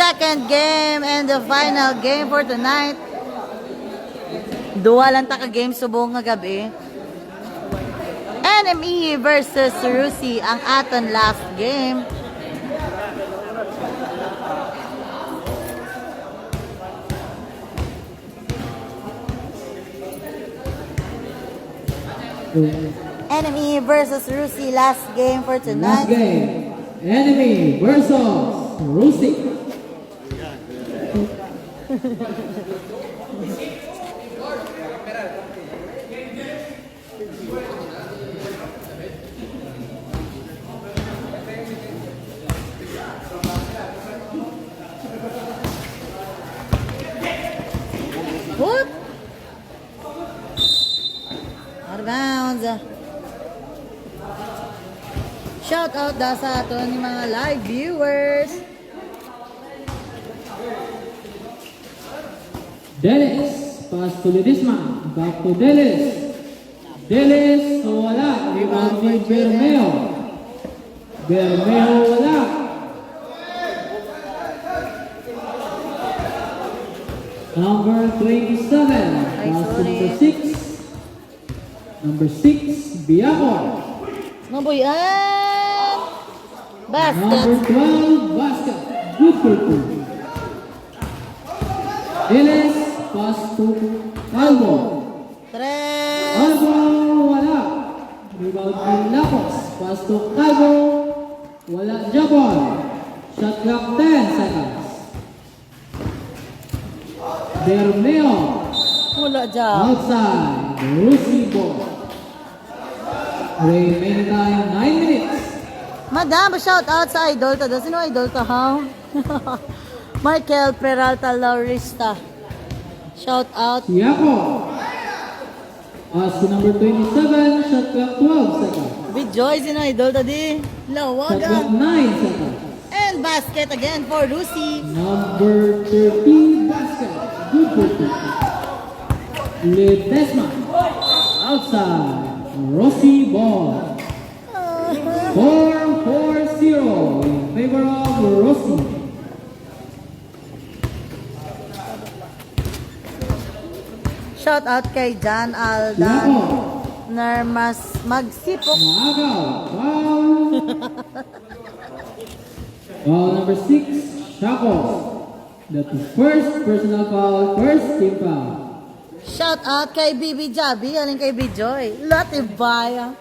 second game and the final game for tonight. Duwa lang taka game subong nga gabi. NME versus Rusi ang aton last game. Enemy versus Rusi last game for tonight. Last game. Enemy versus Rusi. Whoop! Out of bounds. Shout out da sa aton yung mga live viewers. Dennis, pass to Ledesma. Back to Dennis. Dennis, wala. Rebound ni Bermeo. Bermeo, wala. Number 27, pass to number 6. Number 6, Biakor. Mabuyan! Basket. Number 12, basket. Good for two. Dennis, pass to Calvo. Tres. Calvo, wala. Rebound ni Lapos. Pass to Calvo. Wala Japon. Shot clock 10 seconds. Bermeo. Wala dyan. Outside. Rusi ball. Remaining time 9 minutes. Madam, shout out sa idol ta. Sino idol ta, ha? Michael Peralta Laurista. Shout out. Tiago. Pass to number 27. Shot clock 12 seconds. Bijoy, sino idol ta di? Shot clock Lawagan. 9 seconds. And basket again for Lucy. Number 13 basket. Good for two. Ledesma. Outside. Rossi ball. 4-4-0 in favor of Rossi. Shout out kay John Aldan. Tiago. Narmas magsipok. Maagaw. Foul. Foul number 6. Shaco. That is first personal foul. First team foul. Shout out kay Bibi Jabi. Aling kay Bijoy. Latibaya.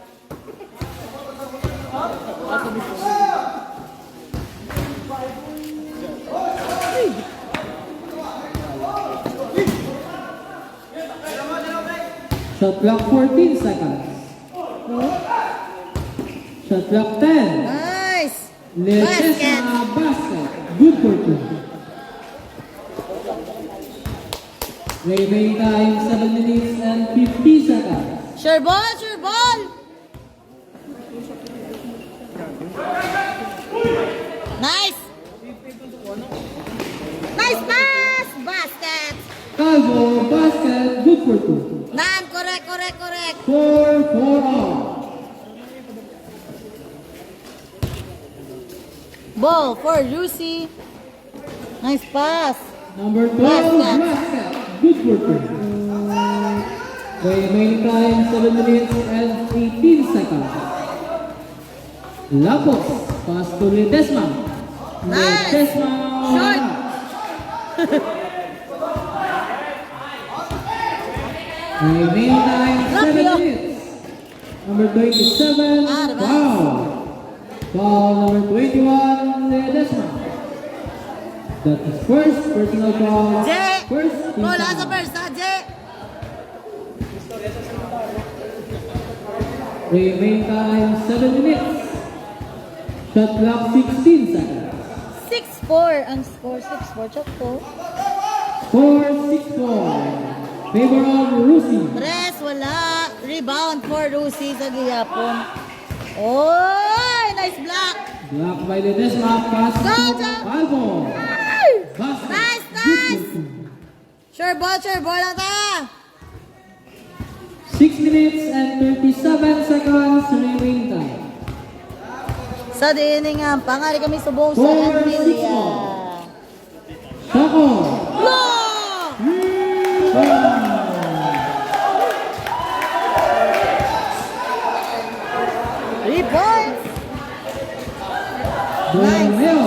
Shot clock 14 seconds. Shot clock 10. Nice. Ledesma basket. Good for two. Remaining time 7 minutes and 50 seconds. Sure ball, sure ball. Nice. Nice pass. Basket. Calvo basket. Good for two. Nam, correct, correct, correct. 4 all. Ball for Lucy. Nice pass. Number 12 Basket. basket. Good for two. Remaining time 7 minutes and 18 seconds. Lapos. Pass to Ledesma. Nice. Ledesma. Short. Remaining time 7 Rapio. minutes. Number 27. Ah, diba? Foul. Foul number 21. Ledesma. That is first personal foul. J. First team Bola foul. sa first, J. Remaining time 7 minutes. Shot clock 16 seconds. 6-4 ang score. 6-4. Chok po. 4-6-4. Favor of Rusi. Tres, wala. Rebound for Lucy sa gihapon. Oy! Nice block. Block by Ledesma. Pass Go, to Jack. Calvo. Ay! Basket. Nice, Good nice. for two. Sure ball lang ta. 6 minutes and 37 seconds remaining time. Sa dining nga, pangari kami subong sa 4-6-4. Enfilia. Lapos. Wow! Rebound. Three points. Borromeo.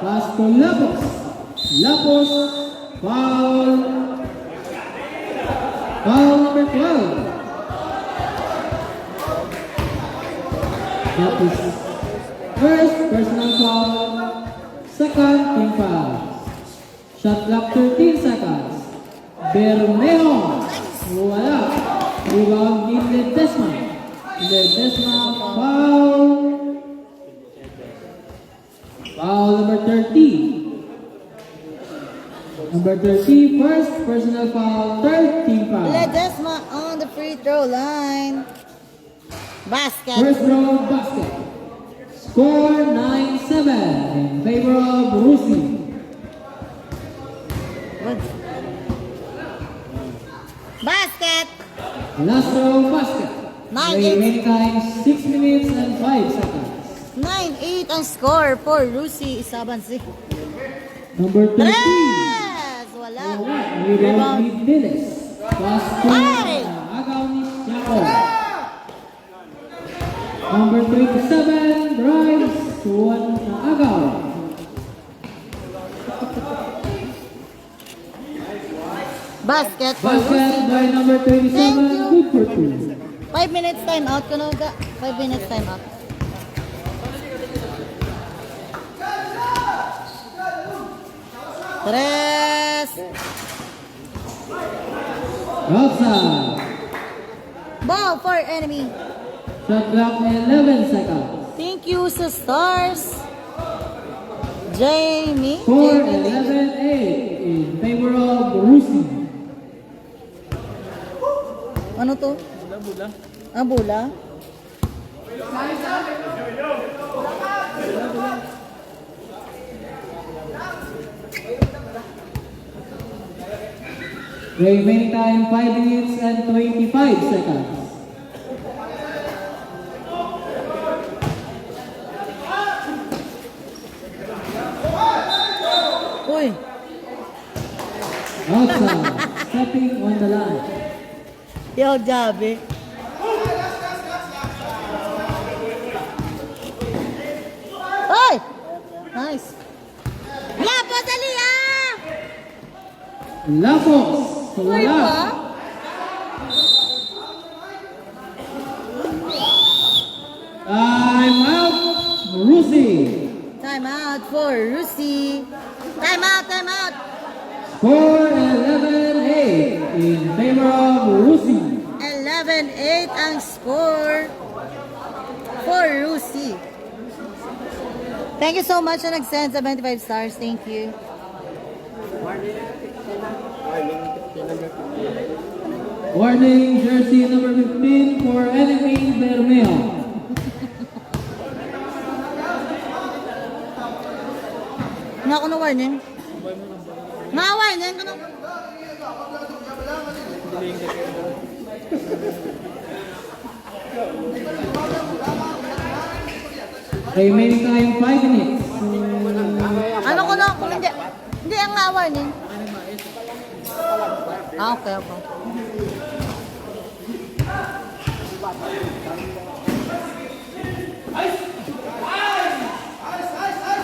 Pass to Lapos. Lapos. Foul. Foul number 12. Lapos. First personal foul. Second team foul. Shot clock 13 seconds. Bermeo. Wala. Rebound ni Ledesma. Ledesma foul. Foul number 30. Number 30, first personal foul, third team foul. Ledesma on the free throw line. Basket. First row basket. Score 9-7 in favor of Rusi. Basket. Last row basket. 9-8. Remaining time 6 minutes and 5 seconds. 9-8 ang score for Lucy Isabansi. Number 13. Tres! Wala. Rebound Rebound. ni Diles. Pass to Ay! agaw ni Siako. Number 27 drives to one na agaw. Basket for Basket Lucy. by number 27, Thank you. good for two. 5 minutes time out. Kunoga. 5 minutes time out. Tres. Outside. Ball for enemy. Shot clock 11 seconds. Thank you sa stars. Jamie. Score Jamie. 11-8 in favor of Rusi. Ano to? Bula. Ah, bula? Remaining time 5 minutes and 25 seconds. Uy. Outside. Stepping on the line. Yo, Jabe. Ay! Nice. Lapos, Aliyah! Lapos. Uy Wala. pa? Time out. Rusi. Time out for Rusi. Time out, time out. Score 11-8 in favor of Rusi. 11-8 ang score for Rusi. Thank you so much na nag-send 75 stars. Thank you. Warning, jersey number 15 for enemy Bermeo. Nga ako na-warning. Nga-warning ko na. Remaining time 5 minutes. Ano ko na? Kung hindi. Hindi ang nga-warning. Ah, okay, okay.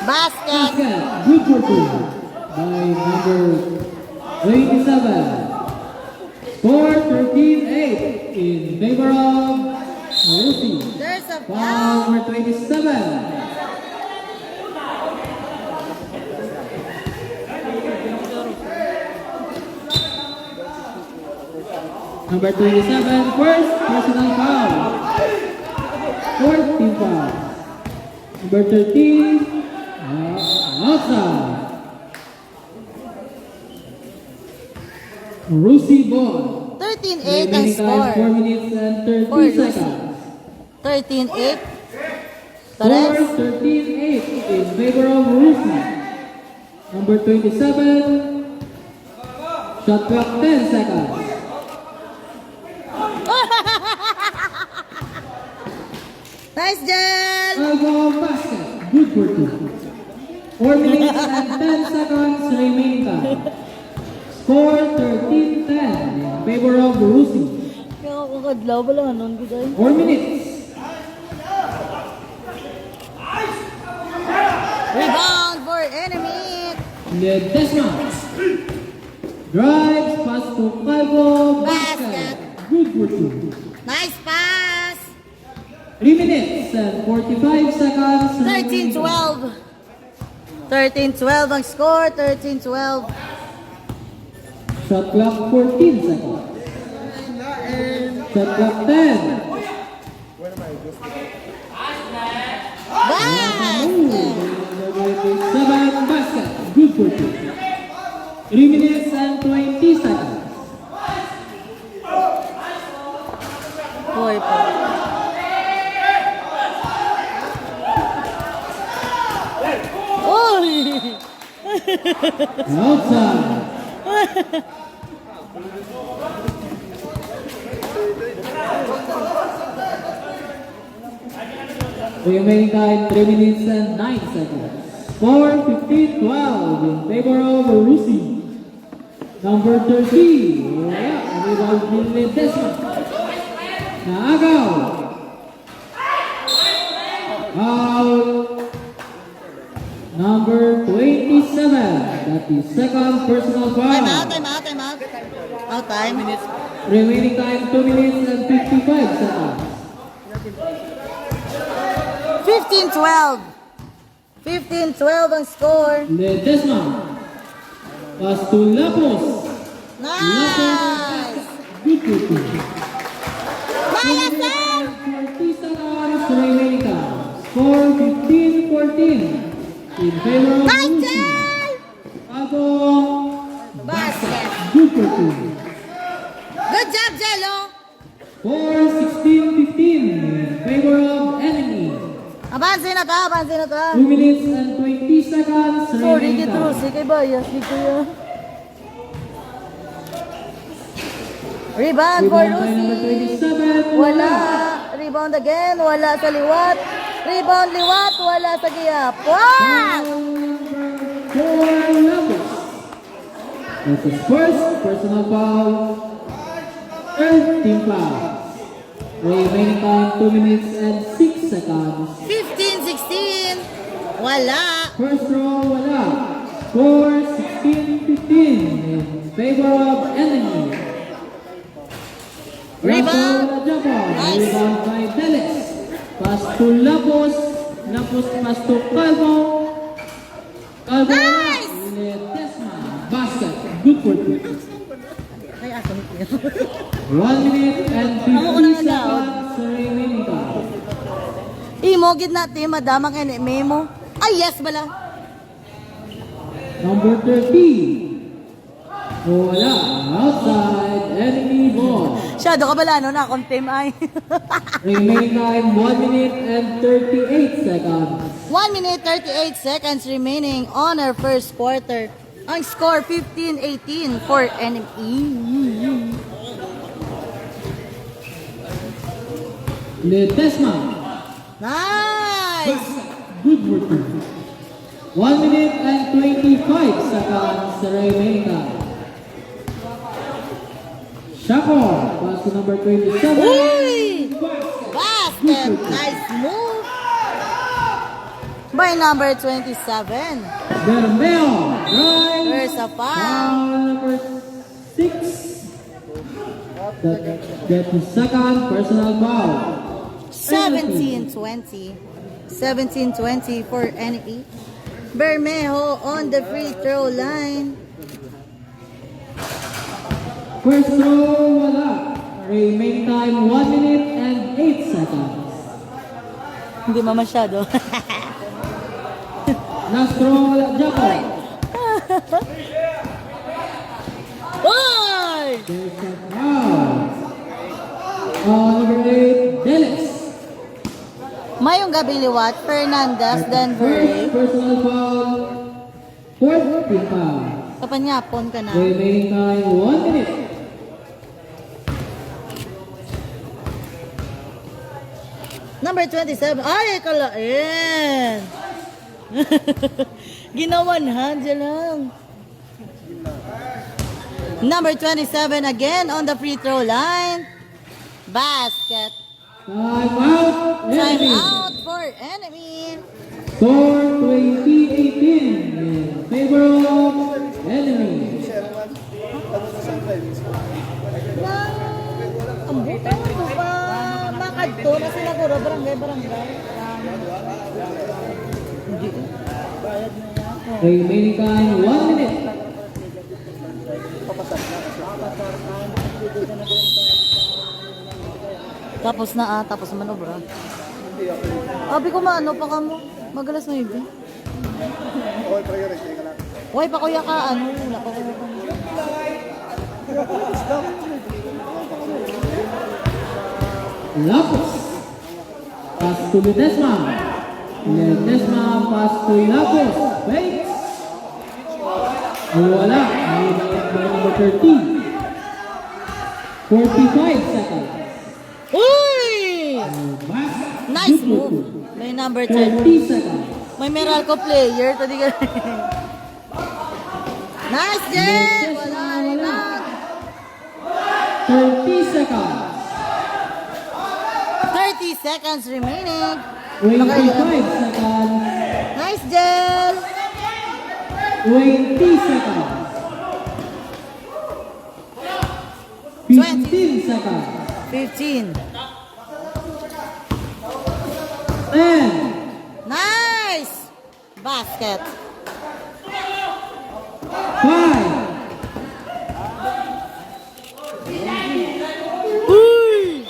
Basket. Basket, good for two by number 27. Score 13-8 in favor of Rusi. There's a Foul foul. number 27. Number 27, first personal foul. Fourth team foul. Number 13, outside. Rusi ball. 13-8 ang Remaining time 4 score. minutes and 30 For Rusi. seconds. 13-8. Score Tares. 13-8 in favor of Rusi. Number 27, shot clock 10 seconds. Nice, Jen! Elbow basket, good for two. 4 minutes and 10 seconds remaining time. Score 13-10 in favor of Rusi. Kaya ako kadlaw pala nun, guys. 4 minutes. Rebound for enemy. Ledesma. Drives, pass to Calvo. Basket. Good for two. Nice pass. 3 minutes and 45 seconds. 13-12. 13-12 ang score. 13-12. Shot clock 14 seconds. Shot clock 10. Basket. 7 basket. Good for two. 3 minutes and 20 seconds. Boy po. Uy! Outside. Remaining time 3 minutes and 9 seconds. Score 15-12 in favor of Rusi. Number 30. Wala. Rebound ni Ledesma. Naagaw. Foul. Number 27. That is second personal foul. Time out, time out, time out. Out time. Remaining time 2 minutes and 55 seconds. 15-12. 15-12 ang score. Ledesma. Pass to Lapos. Nice! Good for two. Maya, sir! 40 seconds remaining time. Score 15-14 in favor of Nice, Rusi. sir! Calvo. Basket. Good for two. Good job, Jello! Score 16-15 in favor of enemy. Abansin na ta, abansin na ta. 2 minutes and 20 seconds Sorry, remaining get time. Rusi kay Bayas, dito yan. Rebound for Rebound by number Rusi. 27. Wala. Rebound again. Wala sa liwat. Rebound liwat. Wala sa giyap. Wow! For Lapos. That's his first personal foul. Third team foul. Remaining time 2 minutes and 6 seconds. 15-16. Wala. First row, wala. Score 16-15 in favor of enemy. Rebound. Last row, Japan. Nice. Rebound by Delis. Pass to Lapos. Lapos pass to Calvo. Calvo. Nice. Ledesma. Basket. Good for two. Ay, ako nito. 1 minute and Ako ko 50 na nga seconds remaining time. Imo, gid natin, madamang enemy mo. Ay, yes, bala. Number 30. Wala. Outside. Enemy ball. Shadow ka bala, no? Na akong team ay. Remaining time 1 minute and 38 seconds. 1 minute 38 seconds remaining on our first quarter. Ang score 15-18 for enemy. Ledesma. Nice! Good for two. 1 minute and 25 seconds remaining time. Shako. Pass to number 27. Uy! Basket! Nice move! By number 27. Bermeo. Right. There's a foul. Foul number 6. That is second personal foul. 17-20. 17-20 for enemy. Bermejo on the free throw line. First row, wala. Remaining time 1 minute and 8 seconds. Hindi ma masyado. Last row, wala. Japan. Oy! There's a foul. Number 8, Delis. Mayong gabi liwat, Fernandez, Denver. First personal foul. Fourth team foul. Kapanyapon ka na. Remaining time 1 minute. Number 27. Ay, kalain. Ginawan ha, dyan lang. Number 27 again on the free throw line. Basket. Time out. Time Enemy. out for enemy. Score 2018 in favor of enemy. Ang buta mo pa. Makadto na sila ko. Barangay. Remaining time 1 minute. Tapos na tapos manobra. Abi ko maano pa ka mo. Magalas na yun. Hoy, pa kuya ka, ano, wala pa kuya ka. Lapos. Pass to Ledesma. Ledesma pass to Lapos. Fakes. Wala. Number 13. 45 seconds. Uy! Nice move. May number 10. 40 seconds. May Meralco player. Tadi ka. Nice, Jen! Wala, rebound. 30 seconds. 30 seconds remaining. 25 seconds. Nice, Jen! 20 seconds. 15 seconds. 15. 10. Nice! Basket. 5. Uy!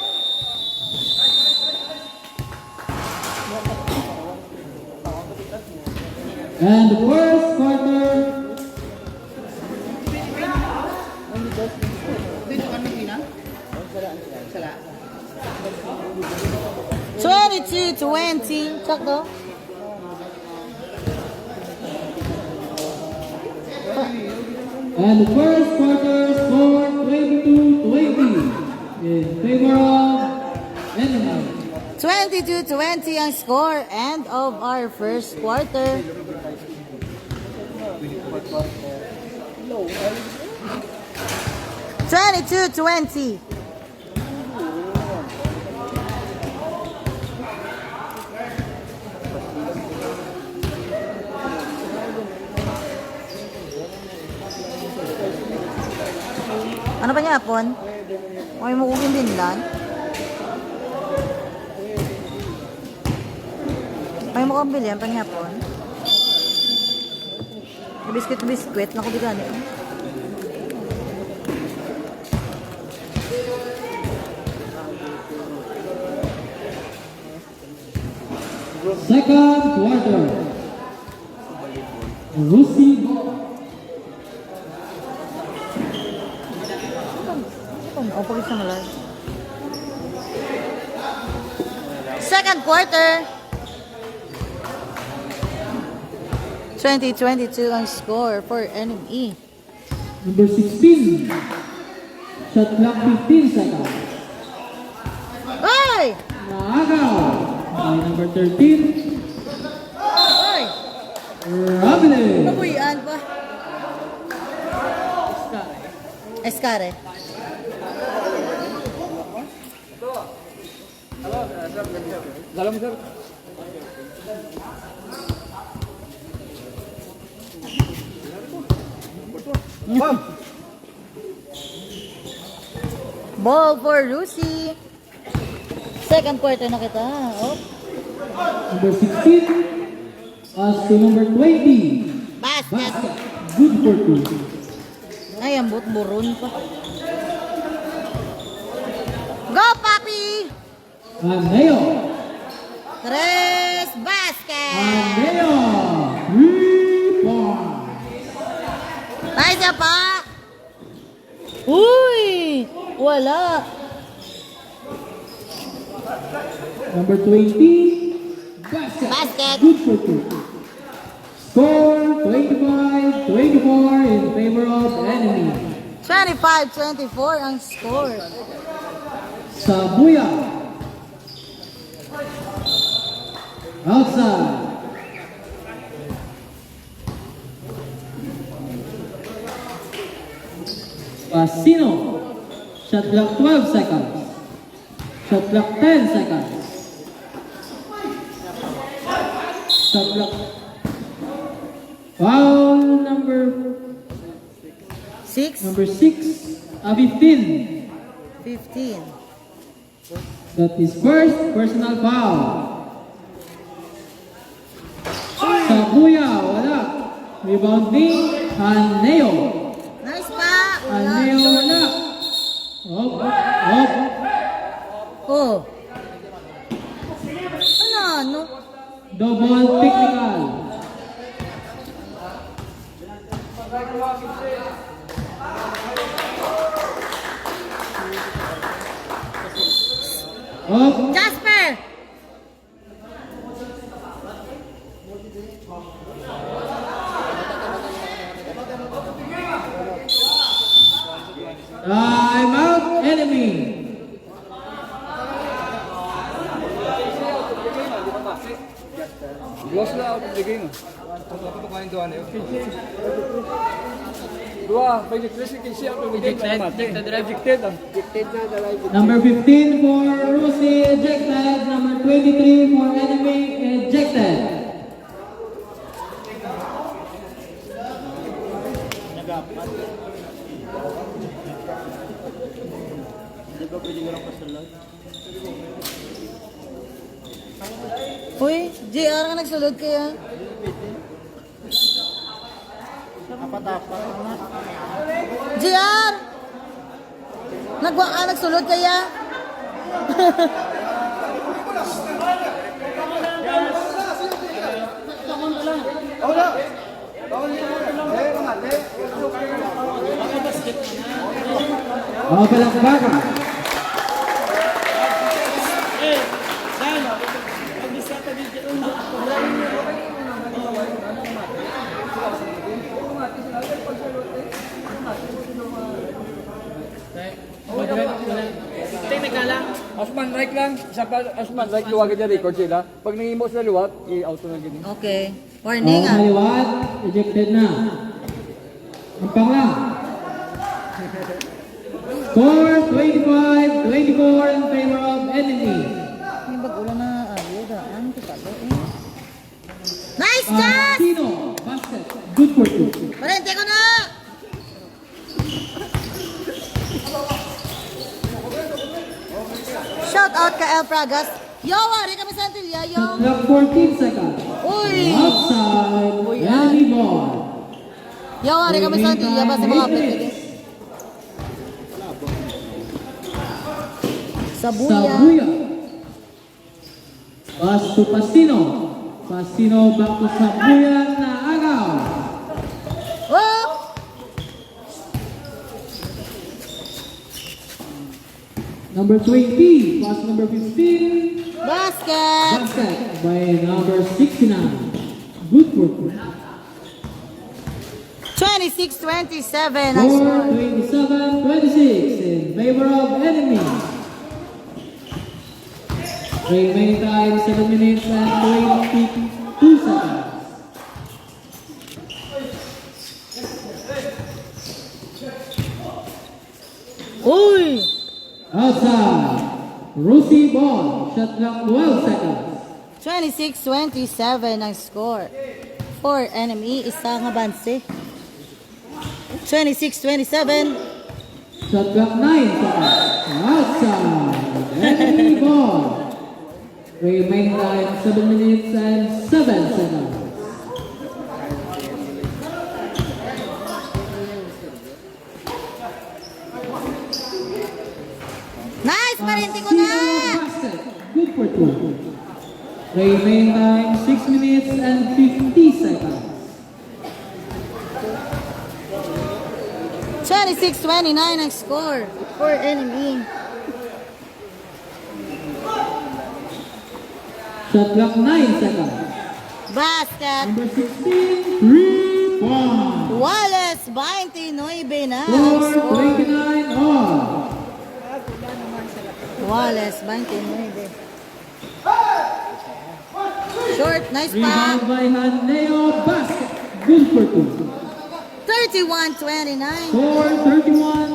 And the first quarter. 22-20. Check daw. And the first quarter score 22-20 in favor of enemy. 22-20 ang score. End of our first quarter. Twenty-two, 20. Ano pa niya, Pon? May mukugin din lang. May mukhang bilyan pa niya, Pon. Biscuit. Naku, bigan eh. Second quarter. Rusi. Oh, pagis na malay. Second quarter. 20-22 ang score for enemy. Number 16. Shot clock 15 seconds. Ay! Naagaw. By number 13. Ay! Rabelais. Nabuyan pa. Escare. Dalam sir. Ball for Lucy. Second quarter na kita. Oh. Number 16. As to number 20. Basket. Basket. Good for 2. Ay, ambot buron pa. Go, Papi! Andeo. Tres, basket! Andeo. 3 points. Nice ya, pa! Uy! Wala. Number 20. Basket. Basket. Good for 2. Score 25-24 in favor of enemy. 25-24 ang score. Sabuya. Outside. Pasino. Shot clock 12 seconds. Shot clock 10 seconds. Shot clock. Foul number 6, 6. 15. 15. That is first personal foul. Sabuya, wala. Rebounding, Haneo. Nice pa! Haneo, wala. Hop, hop. Oh. Ano? Double technical. Hop. Jasper! Time out, enemy. Lost na out of the game. Dapat ko kain doon eh. Dua, by the classic can see out of the game. Ejected. Number 15 for Rusi, ejected. Number 23 for enemy, ejected. Uy, JR ka nagsulod kaya? JR! Nagsulod kaya? Palakpakan. Asman right lang. Isa pa asman right luwag niya record sila. Pag nangimo sila luwag, i-out na gini. Okay. Warning ah. Kaliwat, ejected na. Ang panglang. Score 25-24 in favor of enemy. May bagulo na ayuda. Ano ito pala eh? Nice shot! Pasino, basket. Good for two. Parente ko na! Shout out ka El Pragas. Yo, wari kami sa Antilla, yo. Clock 14 seconds. Uy! Outside, Uy, enemy ball. Yo, wari kami sa Antilla ba sa mga pwede? Sabuya. Sabuya. Pass to Pasino. Pasino back to Sabuya na agaw. Oh! Number 20, pass number 15. Basket! Basket by number 69. Good for two. 26-27. 27-26 in favor of enemy. Remaining time 7 minutes and 22 seconds. Uy! Outside. Rusi ball. Shot clock 12 seconds. 26-27 ang score. For enemy, isa nga banse. 26-27. Shot clock 9 seconds. Outside. Enemy ball. Remaining time 7 minutes and 7 seconds. Nice! Parente ko na! Basket. Good for two. Remaining time 6 minutes and 50 seconds. 26-29 ang score. For enemy. Shot clock 9 seconds. Basket. Number 16, 3-point. Wallace, 29 na ang Score score. 29 all. Wallace, 29. Short, nice pa. Rebound by Haneo. Basket. Good for two. 31-29. Score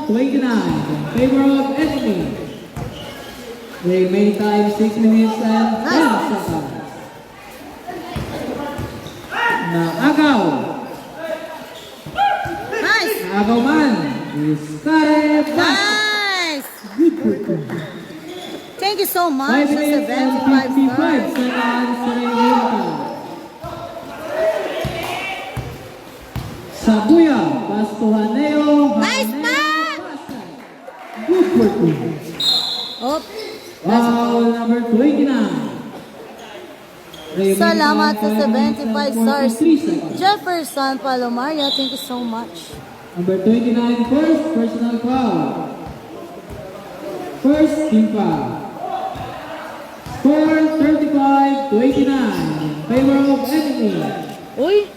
31-29 in favor of enemy. Remaining time 6 minutes and 10 seconds. Naagaw. Nice! Naagaw man. Iskare Basket. Nice! Good for two. Thank you so 5 much. That's minutes and 75 55 stars. seconds sa remaining time. Sabuya, Pastuhaneo, Nice pass! Good for two. Oh, Foul number 29. Remaining salamat sa time, 5 minutes 75 and stars. 43 seconds. Jefferson Palomaria, thank you so much. Number 29, first personal foul. First team foul. Score 35-89 in favor of enemy. Uy!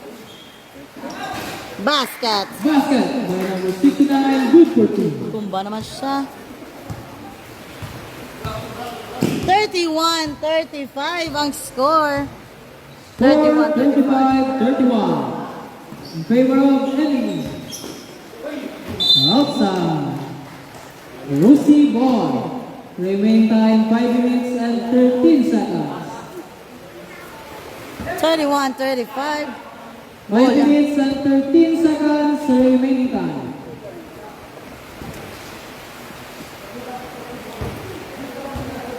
Basket. Basket by number 69, good for two. Tumba naman siya. 31-35 ang score. Score 31-35. 35-31 in favor of enemy. Outside. Lucy ball. Remaining time 5 minutes and 13 seconds. 31-35. 5 minutes and 13 seconds remaining time.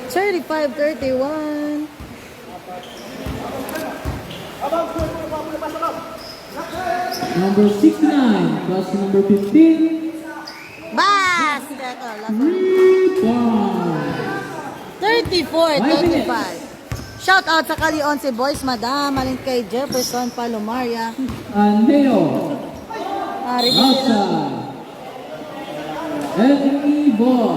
Thirty-five, 31. Number 69 plus number 15. Basket. Oh, last one. Rebound. 34-35. Shout out sa Kalion si Boys Madam, alin kay Jefferson Palomaria. Aneo. Ready sila. Outside. Enemy ball.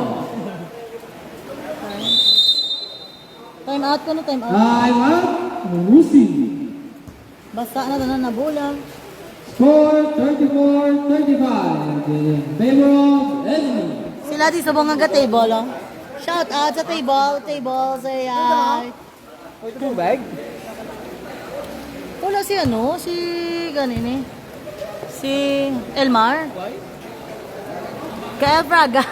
Time out ko na, time out. Time out. Lucy. Basta na na nabulang. Score 34-35 in favor of enemy. Sila di sa bunga table, oh. Shout out sa table, say hi. Ito bag? Wala si ano, si ganini. Si Elmar. Kaya Fraga.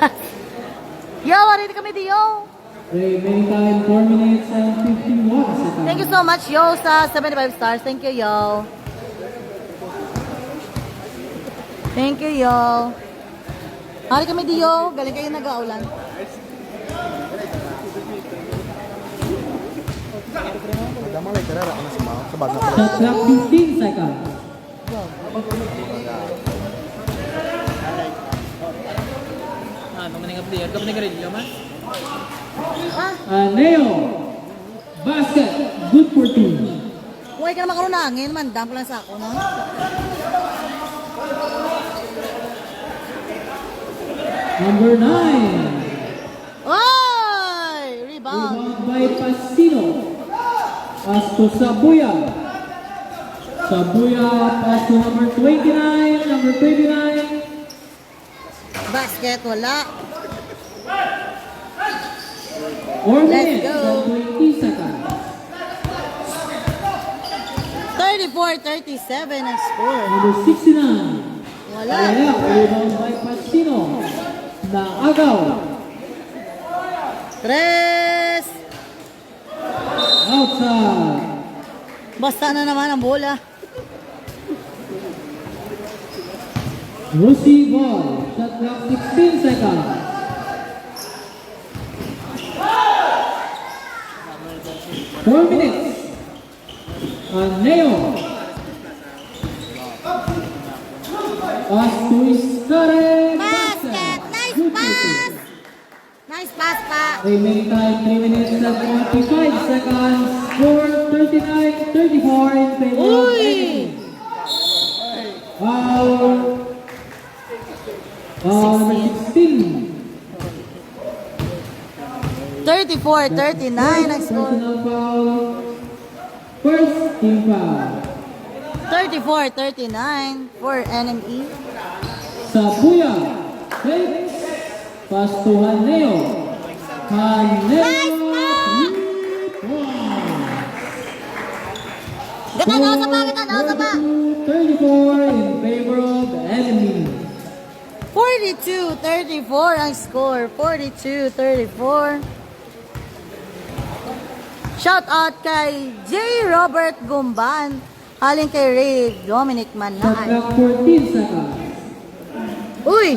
Yo, warito kami diyo. Remaining time 4 minutes and 51 seconds. Thank you so much, yo, sa 75 stars. Thank you, yo. Thank you, yo. Hari kami diyo. Galing kayo nag-aulan. Shot clock 15 seconds. Aneo. Basket. Good for two. Huwag ka na makaroon na hangin. Mandam ko lang sa ako, no? Number 9. Oy! Rebound. Rebound by Pasino. Pass to Sabuya. Sabuya pass to number 29. Number 29. Basket, wala. 4 Let's minutes go. and 20 seconds. 34-37 ang score. Number 69. Wala. Kaya, rebound by Pasino. Naagaw. Tres. Outside. Basta na naman ang bola. Lucy ball. Shot clock 16 seconds. Four minutes. Aneo. Pass to Iskare. Basket. Nice Good pass. shooting. Nice pass pa. Remaining time 3 minutes and 45 seconds. Score 39-34 in favor of Uy! enemy. Foul. Foul number 16. 34-39 ang score. Personal foul. First team foul. 34-39 for NME. Sabuya. Takes. Pass to Haneo. Haneo. Nice pass! Wow. Ganda na sa pa, ganda na sa pa. 34 in favor of enemy. 42-34 ang score. 42-34. Shout out kay J. Robert Gumban. Haling kay Ray Dominic Shot Manay. clock 14 seconds. Uy!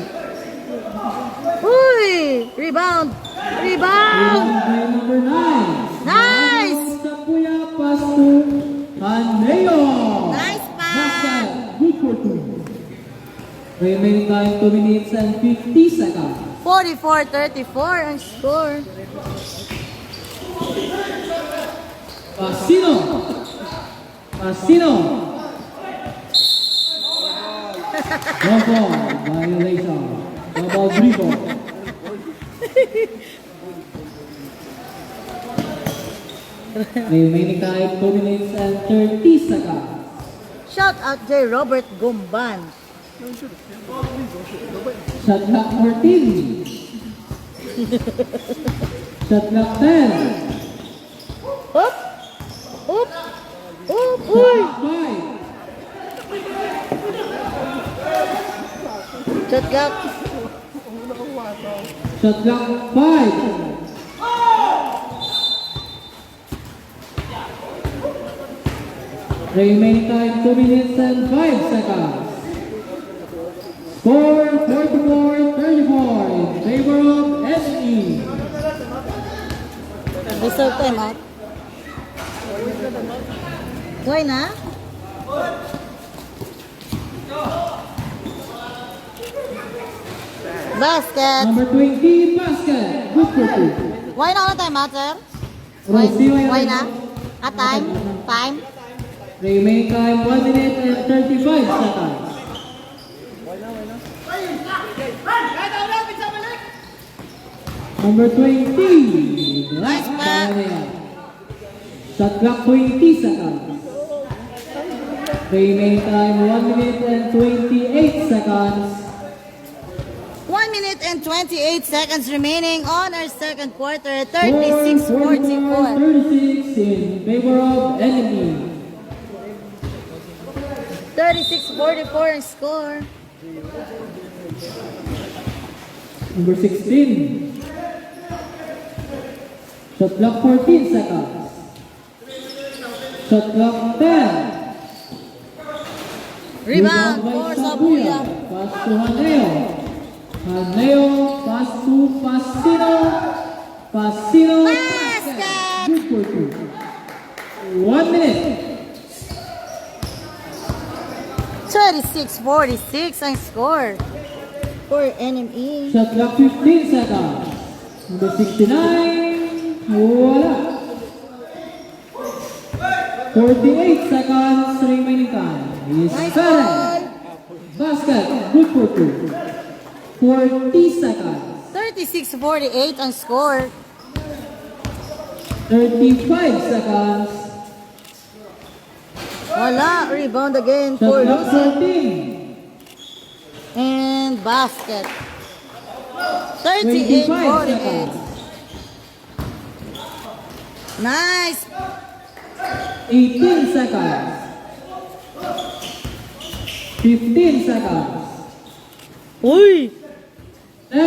Uy! Rebound! Rebound! Rebound by number 9. Nice! Sapuya pass to Haneo. Nice pass! Basket. Good for 2. Remaining time 2 minutes and 50 seconds. 44-34 ang score. Pasino. Pasino. Double violation. Double dribble. Remaining time 2 minutes and 30 seconds. Shout out J. Robert Gumban. Shot clock 14. Shot clock 10. Up! Up! Up! Shot Uy! clock 5. Shot clock. Shot clock 5. Remaining time 2 minutes and 5 seconds. Score 44-34 in favor of SE. Reserve time out. Tuloy na? Basket. Number 20 basket. Good for 2. Why na time out, sir? Rosie, Why na? At time? Time? Remaining time 1 minute and 35 seconds. Number 20. Nice pass. Shot clock 20 seconds. Remaining time 1 minute and 28 seconds. 1 minute and 28 seconds remaining on our second quarter. 36-44. 36 in favor of enemy. 36-44 ang score. Number 16. Shot clock 14 seconds. Shot clock 10. Rebound by for Sabuya. Pass to Haneo. Haneo, pass to Pasino. Pasino. Basket! Good for 2. 1 minute. 36-46 ang score for NME. Shot clock 15 seconds. Number 69. Wala. 48 seconds remaining time. Is Nice Karen. ball. Basket. Good for 2. 40 seconds. 36-48 ang score. 35 seconds. Wala. Rebound again Shot for clock Lucy. 14. And basket. 25 38-48. seconds. Nice. 18 seconds. 15 seconds. Uy! 10.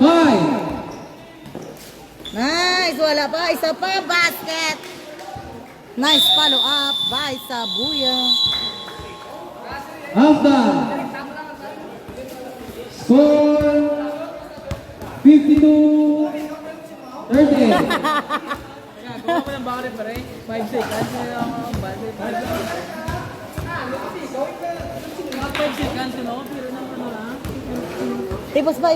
5. Nice. Wala pa. Isa pa. Basket. Nice follow up by Sabuya. Half done. Score 52-38. Gawa mo ng bakit pa rin. 5 seconds na lang ang base. 5 seconds, no? Pero na ano lang. Ipos pa.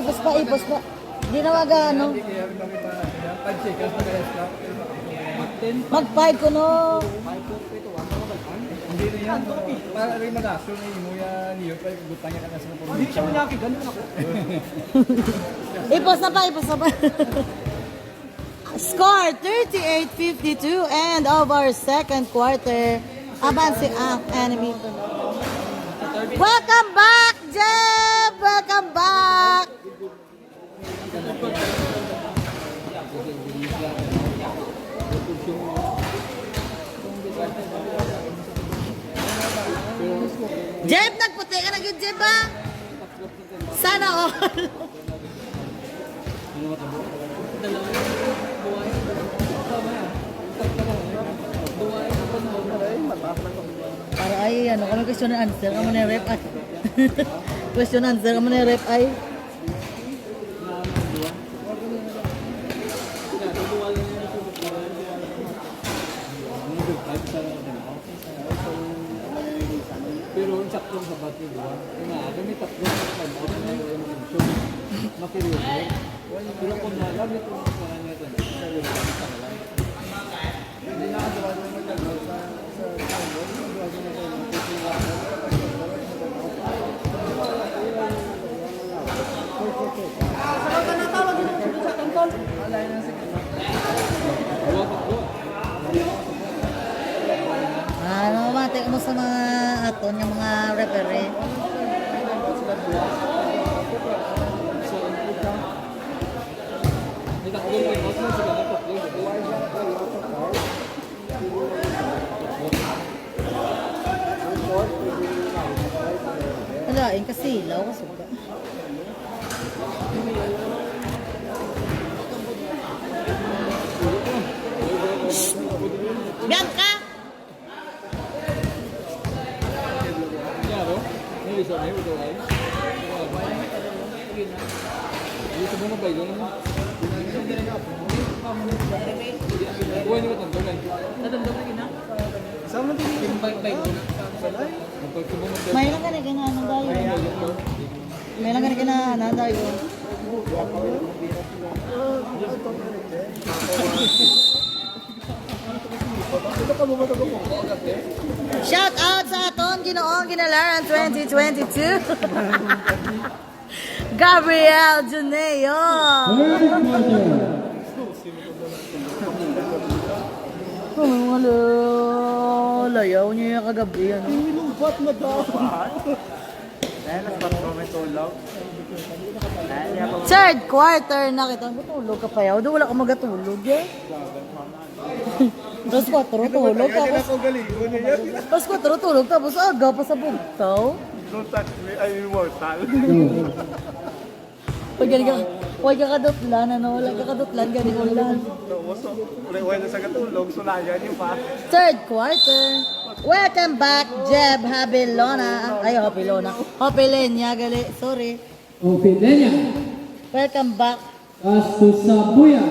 Di na ano. Kaya rin kami pa. 5 seconds na kaya stop. 10. Mag-5 ko no. Hindi rin yan. Para rin mag-action na mo yan. Niyo pa gutang niya ka na sa mga. Hindi siya manyaki. Ganun ako. Ipos na pa. Score 38-52 and of our second quarter. Abansi ang enemy. Welcome back, Jeb! Welcome back! Berte ka na good, Jeba. Sana all. Para ay, ano, kami question and answer, kamo na yung rep ay. Question and answer, kamo na yung rep ay. Pero ang saktong sa bati, di ba? Kami tatlong sa kanya, makiriyo. Pero kung nagamit ko sa kanya ito, hindi na ang gawa naman Ano, mati mo sa mga aton, yung mga referee. Walain kasi ilaw, kasuga. Bianca! May lang ka na ganahan tayo. May lang ka na ganahan tayo. Shout out sa aton Ginoong Ginalaran 2022. Gabriel Juneo. Third quarter. Oh, wala. Layaw niya yung kagabi. Ano? Lumpat na dapat. Dahil nagpapagpapay tulog. Third quarter na kita. Matulog ka pa yaw. Doon wala ka magatulog eh. Tapos 4 tulog. Tapos Ako galing ko niya yan. Tapos 4 tulog. Tapos aga pa sa bugtaw. Don't touch me, I'm immortal. Huwag ka kadutlan. Ano? Wala ka kadutlan. Galing ulan. Wala sa katulog, sulayan yung pa. Third quarter. Welcome back, Jeb Habilona. Ay, Habilona. Hopilenya, gali. Sorry. Opilenia. Welcome back. Pass to Sabuya.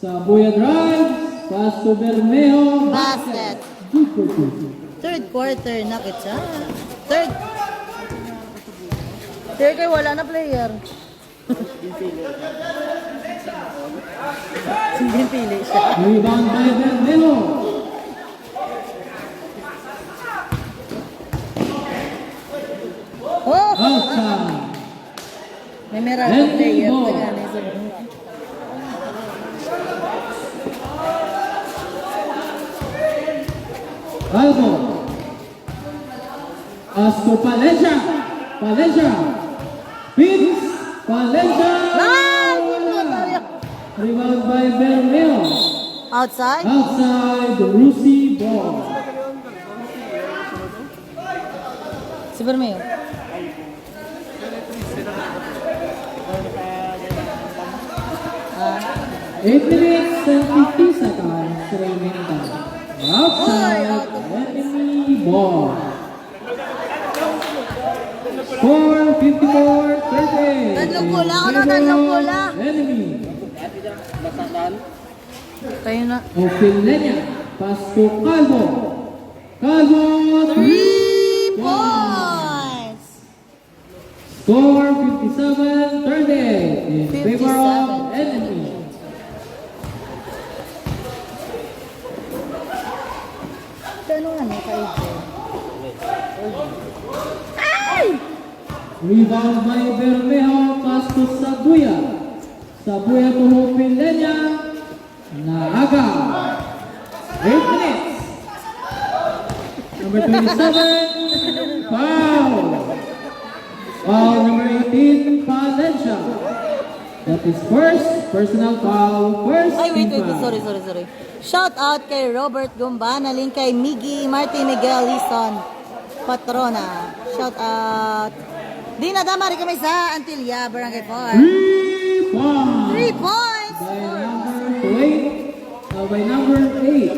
Sabuya drive. Pass to Bermejo. Basket. Good for two. Third quarter na kita. Third kay wala na player. Sige, pili siya. Rebound by Bermejo. Oh! Outside. May meron akong Ending player. ball. Tagana, sabi. Albo. Pass to Palencia. Palencia. Pins. Palencia. Ah! Rebound by Bermejo. Outside? Outside the Rusi ball. Si Bermeo. Ah. 8 minutes and 50 seconds remaining time. Outside enemy ball. Score 54-30. Tatlong bola ako na, tatlong bola. Enemy. Tayo na. Opilenia. Pass to Calvo. Calvo. 3 points! Score 57-30 in favor of 57. enemy. Ano nga na kayo? Rebound by Bermejo. Pass to Sabuya. Sabuya to Opilenia. Naaga. 8 minutes. Number 27. Foul. Foul number 18. Palencia. That is first personal foul. First Ay, wait, team foul. sorry. Shout out kay Robert Gumba, naling kay Miggy Martin Miguel Lison. Patrona. Shout out. Dina Damari kami sa Antilla, Barangay 4. 3 points. 3 points. By number 8.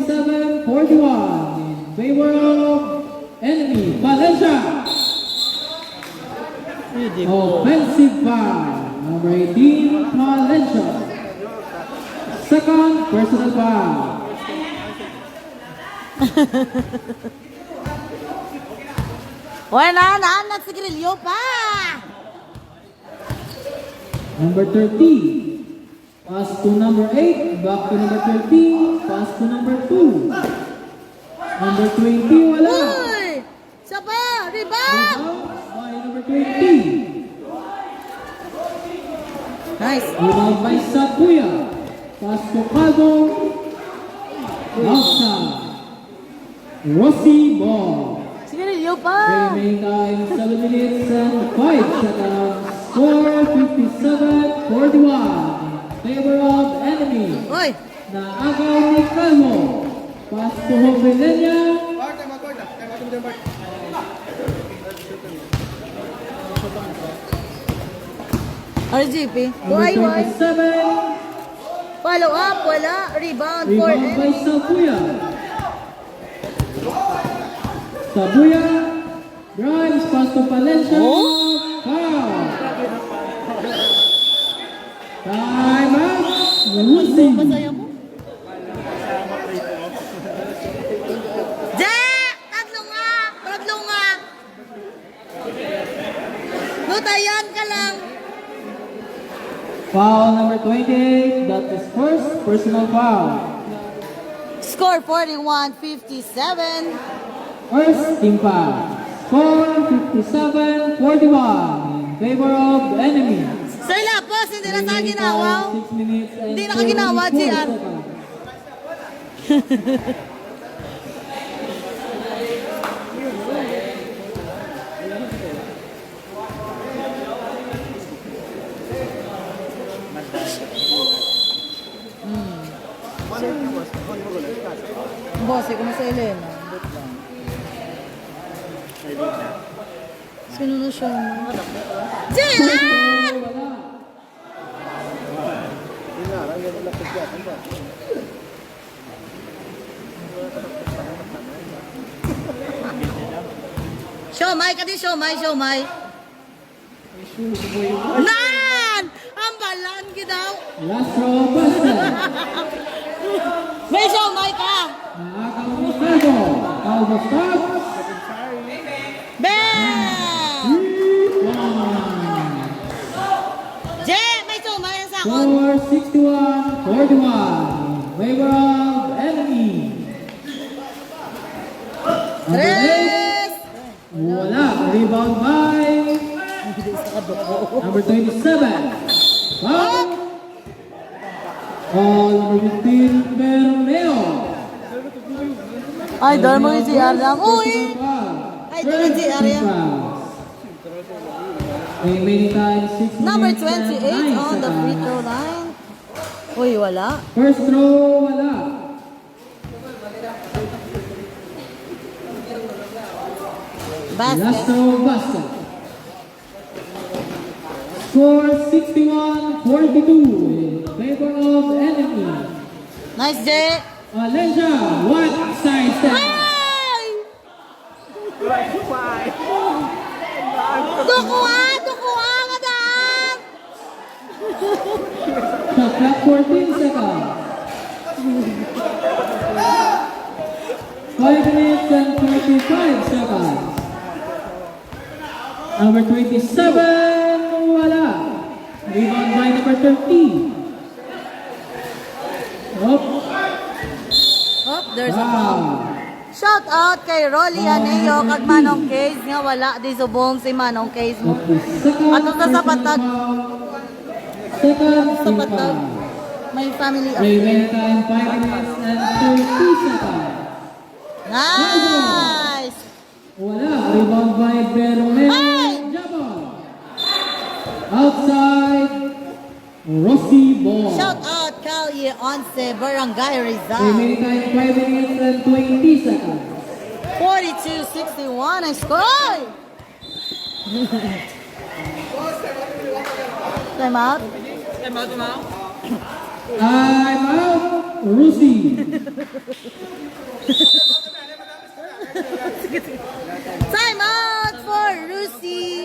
457-41 in favor of enemy. Valencia. Offensive foul. Number 18, Valencia. Second personal foul. Wala na, nagsigrilyo pa. Number 13. Pass to number 8. Back to number 13. Pass to number 2. Number 20, wala. Uy! Saba! Rebound! By number 20. Nice. Rebound by Sabuya. Pass to Calvo. Outside. Rossi ball. Sigrilyo pa. Remaining time 7 minutes and 5 seconds. Score 57-41 in favor of enemy. Uy! Naagaw ni Calvo. Pass to Hovelenia. RGP. Number Buhay. 27. Follow up. Wala. Rebound for Rebound by enemy. Sabuya. Sabuya. Drives pass to Valencia. Oh. Foul. Time out. Losing. Masaya mo? Jack! Tatlo nga! Tatlo nga! Lutayan ka lang! Foul number 28. That is first personal foul. Score 41-57. First team foul. Score 57-41 in favor of the enemy. Sir Lapos, hindi na sa ginawa. 6 minutes and Hindi na ka ginawa, 44 JR. seconds. Boss, ikaw na sa Elena. Sino na siya? JR! Siomay ka din, siomay, siomay. Nan! Ang balan ki daw. Last row basket. May siomay ka. Naagaw ni Calvo. Calvo stops. Bam! Je, may siomay ang sakot. Score 61-41 in favor of enemy. Number 8. Tres! Wala. Rebound by number 27. Foul. Foul number 15, Bermeo. Ay, dahil mo yung CR lang. Uy! Ay, Third dahil CR yan. fouls. Remaining time 6 Number minutes and 28 9 on the free seconds. throw line. Uy, wala. First throw, wala. Last Basket. throw, basket. Score 61-42 in favor of enemy. Nice, Je. Valencia, one side step. Ay! Dukuha nga daan! Shot clock 14 seconds. 5 minutes and 45 seconds. Number 27, wala. Rebound by number 13. Oh, Oh, there's a wow. foul. Shout out kay Rolly Aneo kag Manong Case nga wala di subong si Manong Case mo. Second Ato sa sapatag. Second Sa patag. May family of Remaining time 5 minutes and 30 seconds. Nice! Wala. Rebound by Bermeo. Ay! Jabon. Outside. Rossi ball. Shout out Calle 11, Barangay Rizal. Remaining time 5 minutes and 20 seconds. 42-61 ang score! Time out. Time out, Rusi. Time out for Rusi.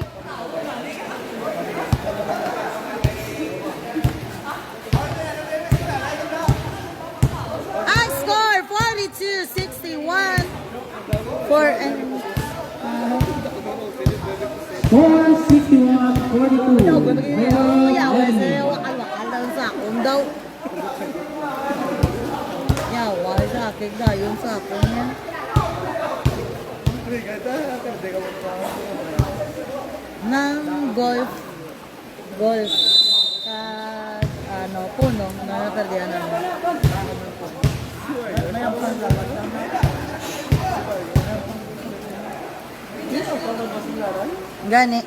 Ang score 42-61 for 461-42. wakal daw sa akong daw. Yawa sa akin daw yung sa akong niya. Ng golf sa ano puno na naperdihan namin. Gani.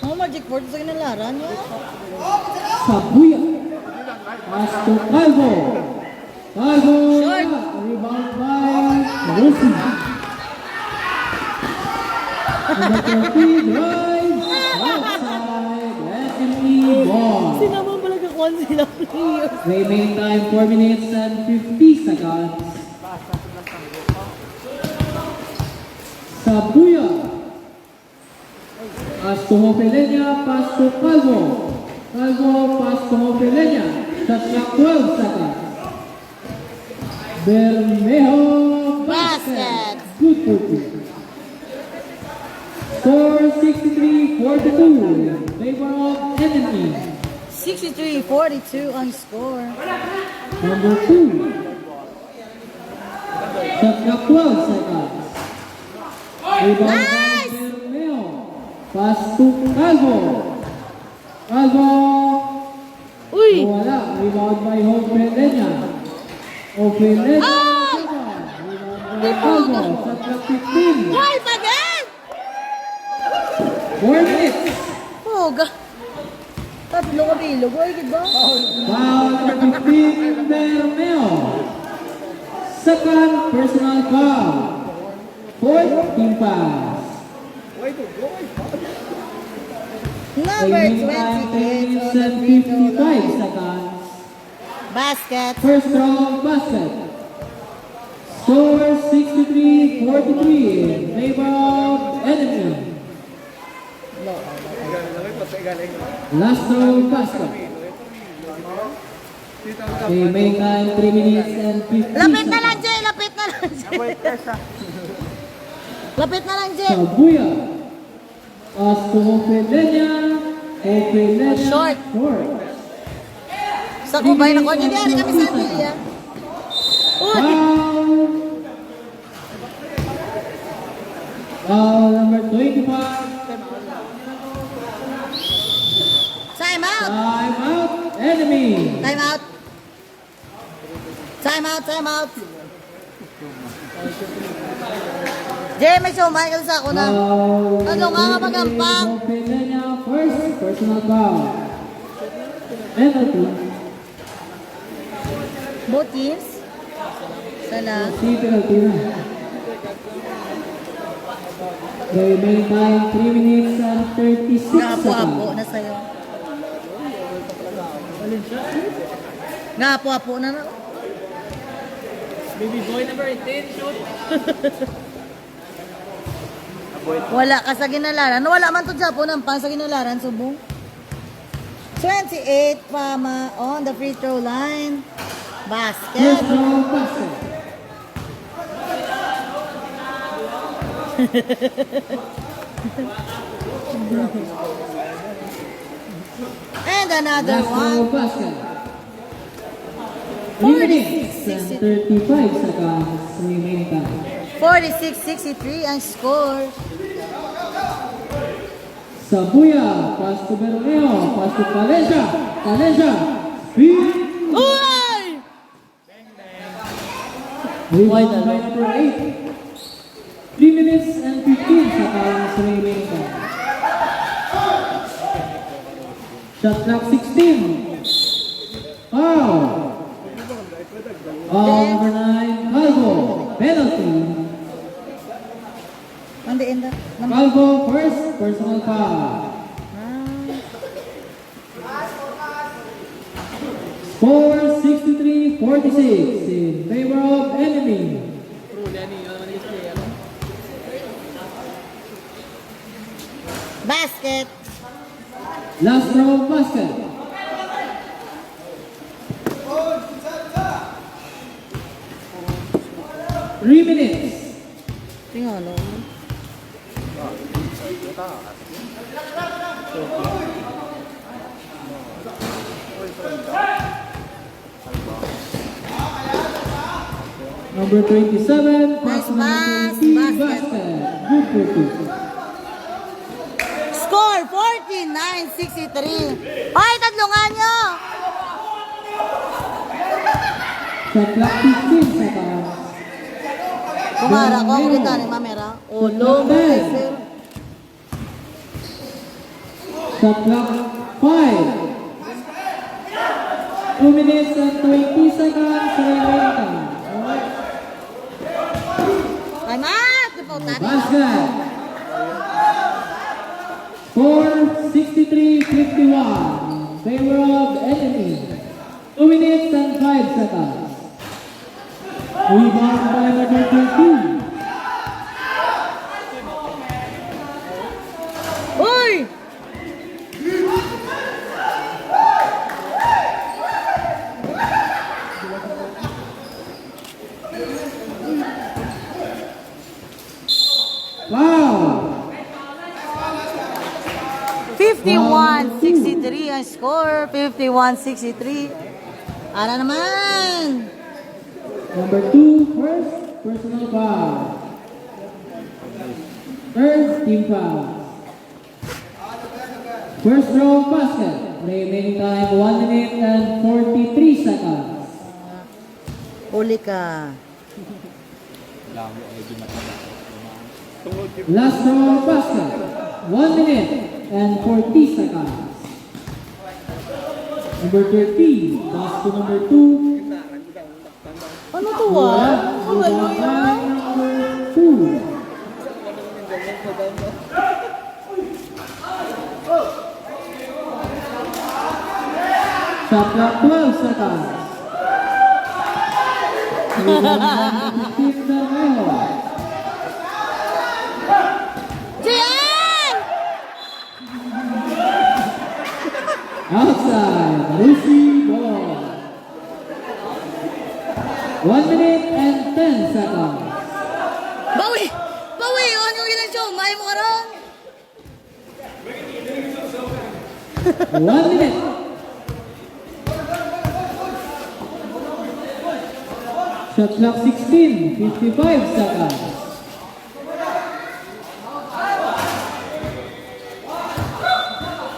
Oh, Magic 4 sa kinalaran niya. Sabuya. Pass to Calvo. Calvo. Rebound by Rusi. Number 30 drive. Outside. Definitely ball. Sinamang pala kakuan sila players. Remaining time 4 minutes and 50 seconds. Sabuya. Pass to Hopelenya, pass to Calvo. Calvo, pass to Hopelenya. Shot clock 12 seconds. Bermejo, basket. Good for two. Score 63-42. Favor of enemy. 63-42 ang score. Number 2. Shot clock 12 seconds. Rebound by Bermejo. Pass to Calvo. Calvo. Uy! Wala. Rebound by Hopelenya. Hopelenya. Ay! Rebound by Calvo. Shot clock 15. Why again? 4 minutes. Oh, tatlo ka bilog. Why, diba? Foul number 15, Bermejo. Second personal foul. Fourth team pass. Number Remaining time 10 28 on minutes the and free throw 55 line. seconds. Basket. First round basket. Score 63-43 in favor of enemy. Last round basket. Remaining time 3 minutes and 50 Lapit na seconds. lang, Jay! Lapit na lang, Jay! Lapit na lang, Jay! Sabuya. Pass to Hopelenya. Hopelenya. Short. Short. Sa kubay na ko, hindi kami sa Amelia. Uy! Foul. Foul number 25. Time out! Time out. Enemy. Time out! Time out! Time out! Jay, may sumay ka sa ako na. Foul. Ano nga ka magampang? Hopelenya first personal foul. Penalty. Both teams? Sana. Si penalty na. Remaining time 3 minutes and 36 Ngapo-apo seconds. na sa'yo. Ngapo-apo na na. Baby boy number 18, shoot. Wala ka sa ginalaran. Wala man to Japon ang pang sa ginalaran, subong. 28 Pama on the free throw line. Basket. First round basket. And another Last one. round basket. 3 minutes and 35 seconds remaining time. 46-63 ang score. Sabuya, pass to Bermejo, pass to Valencia. Valencia, speed. Uy! Rebound by number 8. 3 minutes and 15 seconds remaining time. Shot clock 16. Foul. Number 9, Calvo. Penalty. On the end. Calvo first, personal foul. Score 63-46 in favor of enemy. Basket. Last throw basket. Three minutes. Tingnan no. Number 27. Nice pass. Basket. Basket. Good for two. Score 49-63. Ay, tatlungan nyo. Shot clock 15 seconds. Kumara ko, kita ni Mamera. Ulo, Shot clock 5. 2 minutes and 20 seconds remaining time. Ay, mat! Napautan. Basket. Score 63-51. Favor of enemy. 2 minutes and 5 seconds. Rebound by number 13. Uy! Wow! 51-63 ang score. 51-63. Ara naman. Number 2, first personal foul. Third team foul. First row basket. Remaining time 1 minute and 43 seconds. Uli ka. Last row basket. 1 minute and 40 seconds. Number 13, pass to number 2. Ano to ah? Number 2. Shot clock 12 seconds. Team Darmejo. Jian! Outside, Lucy ball. 1 minute and 10 seconds. Bawi! Bawi! Ano yung ilang show? May mo ka ron? 1 minute. Shot clock 16, 55 seconds.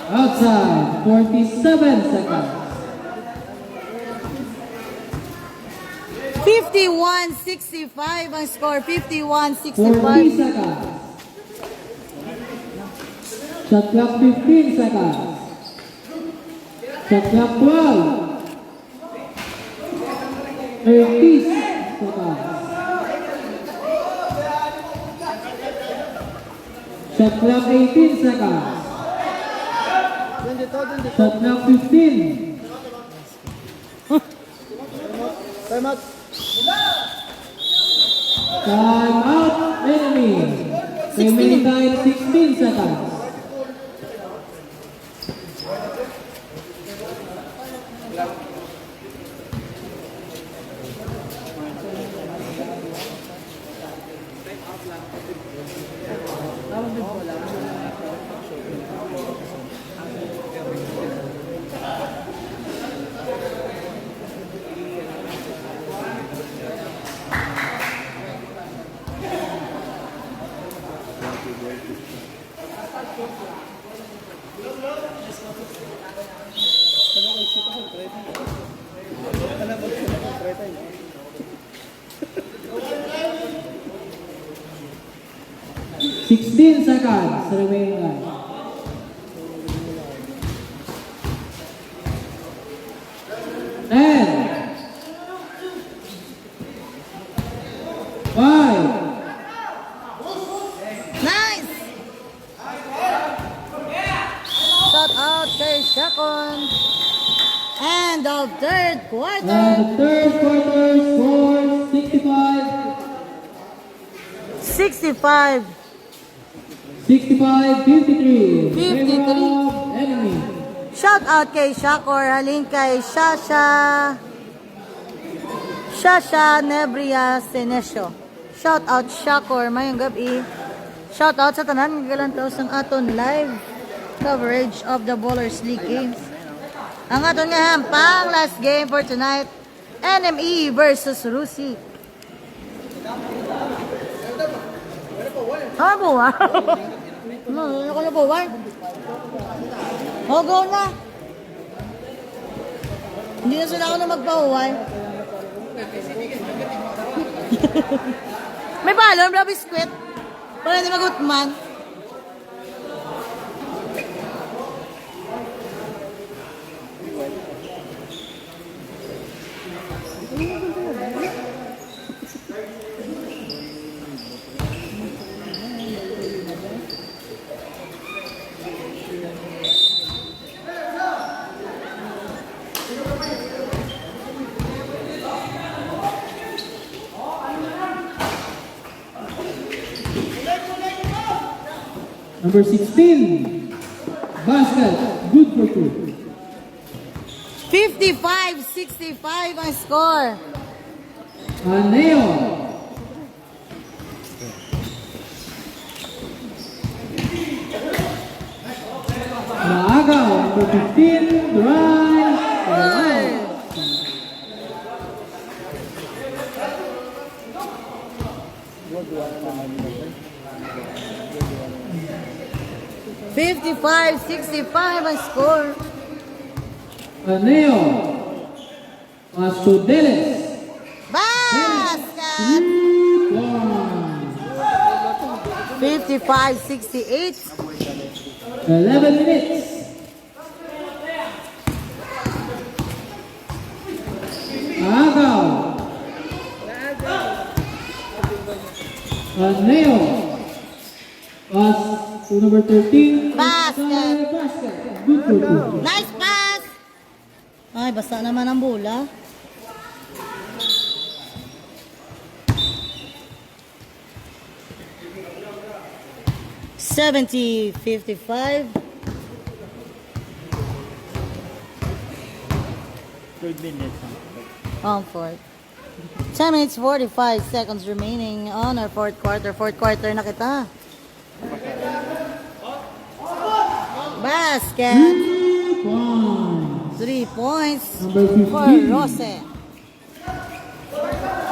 Outside, 47 seconds. 51-65 ang score. 40 51-65. seconds. Shot clock 15 seconds. Shot clock 12. 30 seconds. Shot clock 18 seconds. Shot clock 15. Time out, enemy. Remaining time 16 seconds. Sixteen seconds remaining time. second and the third quarter. And the third quarter score 65. 53. 53. Enemy. Shout out kay Shakor, halin kay Shasha Nebria Senesio. Shout out Shakor, mayong gabi. Shout out sa tanan galantaw sang aton live coverage of the Bowlers League games. Ang aton nga hampang last game for tonight, NME versus Rusi. Ah, buwan. Ano ko na buwan? Oh, go na. Hindi na sila ako na magpahuwan. May balon, bla biskwit. Para hindi magutman. Number 16. Basket. Good for 2. 55-65 ang score. Aneo. Naagaw. Number 15. Drive. Oy. Fifty-five, 65 ang score. Aneo. Astudeles. Basket! 55-68. 11 minutes. Agaw. Aneo. Pass to number 13. Basket. Basket. Good for 2. Nice pass! Ay, basta naman ang bola. Seventy, 55. On fourth. 10 minutes, 45 seconds remaining on our fourth quarter. Fourth quarter na kita. Basket. 3 points Number 15. for Rose.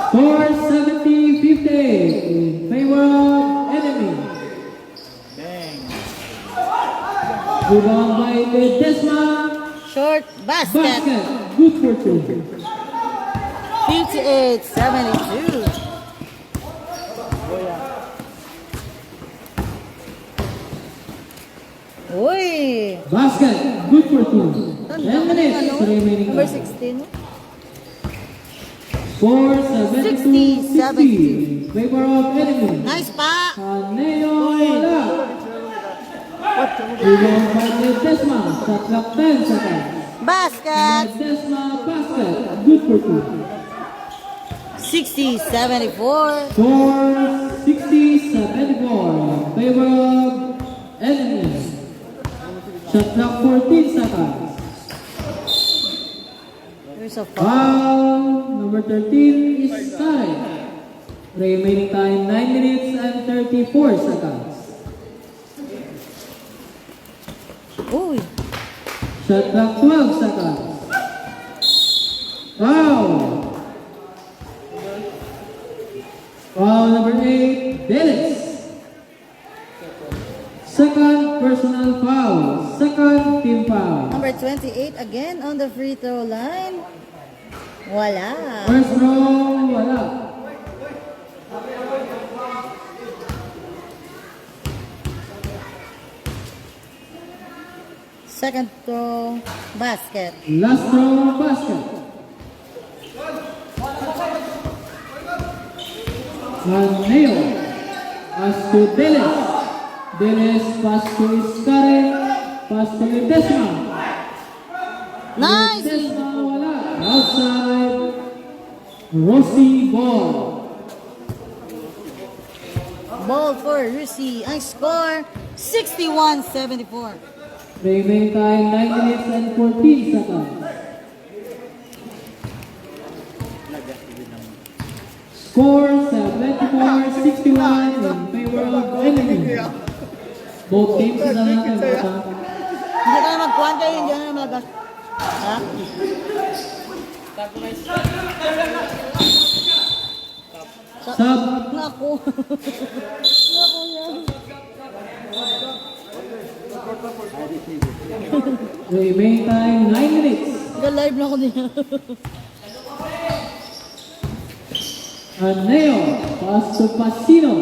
Score 70-50 in favor of enemy. Rebound by Ledesma. Short basket. Basket. Good for 2. 58-72. Uy! Basket. Good for 2. 10 minutes remaining. Number 16. Score 72-60 in favor of enemy. Nice pa! Aneo wala. Rebound by Ledesma. Shot clock 10 seconds. Basket! Ledesma basket. Good for 2. 60-74. Score 60-74 in favor of enemy. Shot clock 14 seconds. There's a foul. Foul number 13 is tied. Remaining time 9 minutes and 34 seconds. Uy! Shot clock 12 seconds. Foul. Foul number 8, Dennis. Second personal foul. Second team foul. Number 28 again on the free throw line. Wala. First row, wala. Second throw basket. Last row, basket. Aneo. Pass to Dennis. Dennis pass to Iskaren. Pass to Ledesma. Nice! Ledesma, wala. Outside. Rossi ball. Ball for Rusi. Ang score, 61-74. Remaining time 9 minutes and 14 seconds. Score 74-61 in favor of enemy. Both teams na natin. Hindi tayo mag-kuhan kayo, hindi na mag... Ha? Sub. Naku. Naku yan. Remaining time 9 minutes. Live na ako niya. Aneo. Pass to Pasino.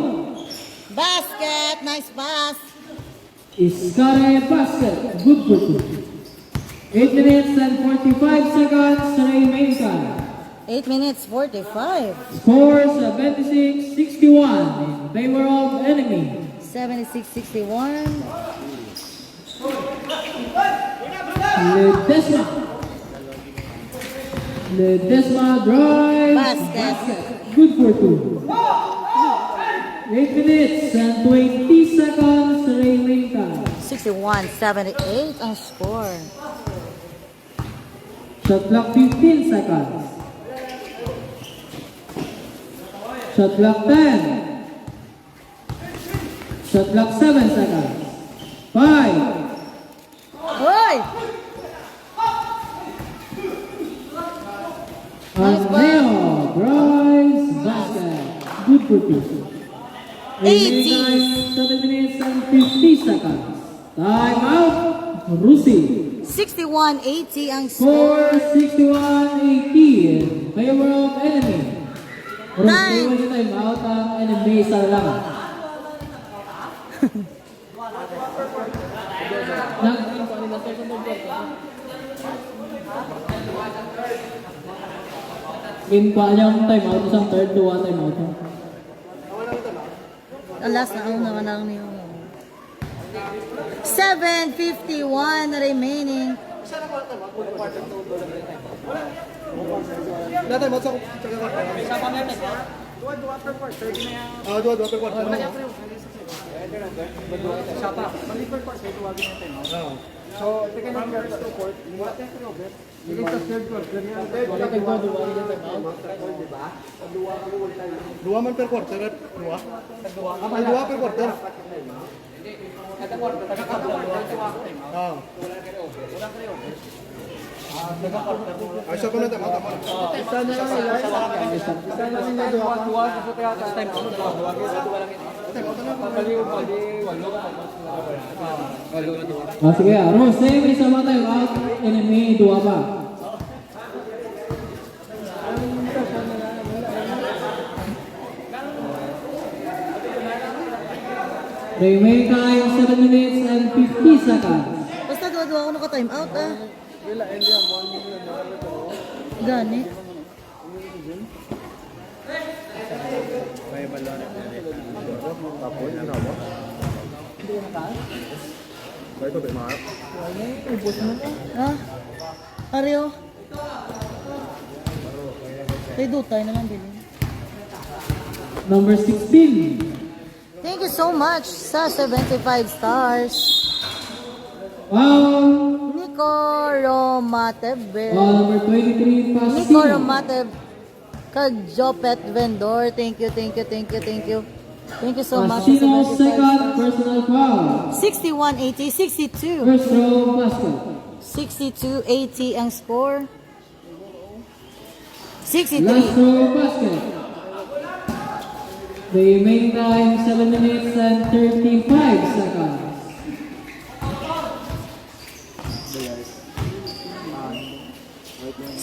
Basket! Nice pass! Iscare basket. Good for 2. 8 minutes and 45 seconds remaining time. 8 minutes 45. Score 76-61 in favor of enemy. 76-61. Ledesma. Ledesma drives. Basket. Good for 2. 8 minutes and 20 seconds remaining time. 61-78 ang score. Shot clock 15 seconds. Shot clock 10. Shot clock 7 seconds. 5. Hoy! Aneo drives basket. Good for 2. 80. 7 minutes and 50 seconds. Time out. Rusi. 61-80 ang score. Score 61-80 in favor of enemy. Rusi, wala time out ang enemy sa lang. Ginpa niya ang time out, isang third to one time out. Ang last na una ka lang niyo. 7:51 remaining. Dati mo sa dua per quarter. Ah, dua per quarter. Sapa. Mali per quarter tuwagin natin. So, tika na first to fourth. Tika sa third quarter niya. Dua man per quarter. Dua. Dua per quarter. Ah. Ay, siya pa na tama. Isa na lang nila. Isa na lang nila. Dua. Gusto kaya time out. Sige, Rose, may sama time out. Enemy, dua pa. Remaining time 7 minutes and 50 seconds. Basta duwa-duwa ako naka-time out ah. Gani. Ha? Aryo? Tay dutay na lang bilhin. Number 16. Thank you so much sa 75 stars. Wow. Nico Romatebe. Number 23, Nico Pasino. Romatebe. Kag Jopet Vendor. Thank you, thank you, thank you, thank you. Thank you so much. Pasino, 75 second, stars. personal foul. 61-80, 62. First row basket. 62-80 ang score. Last 63. row basket. The remaining time 7 minutes and 35 seconds.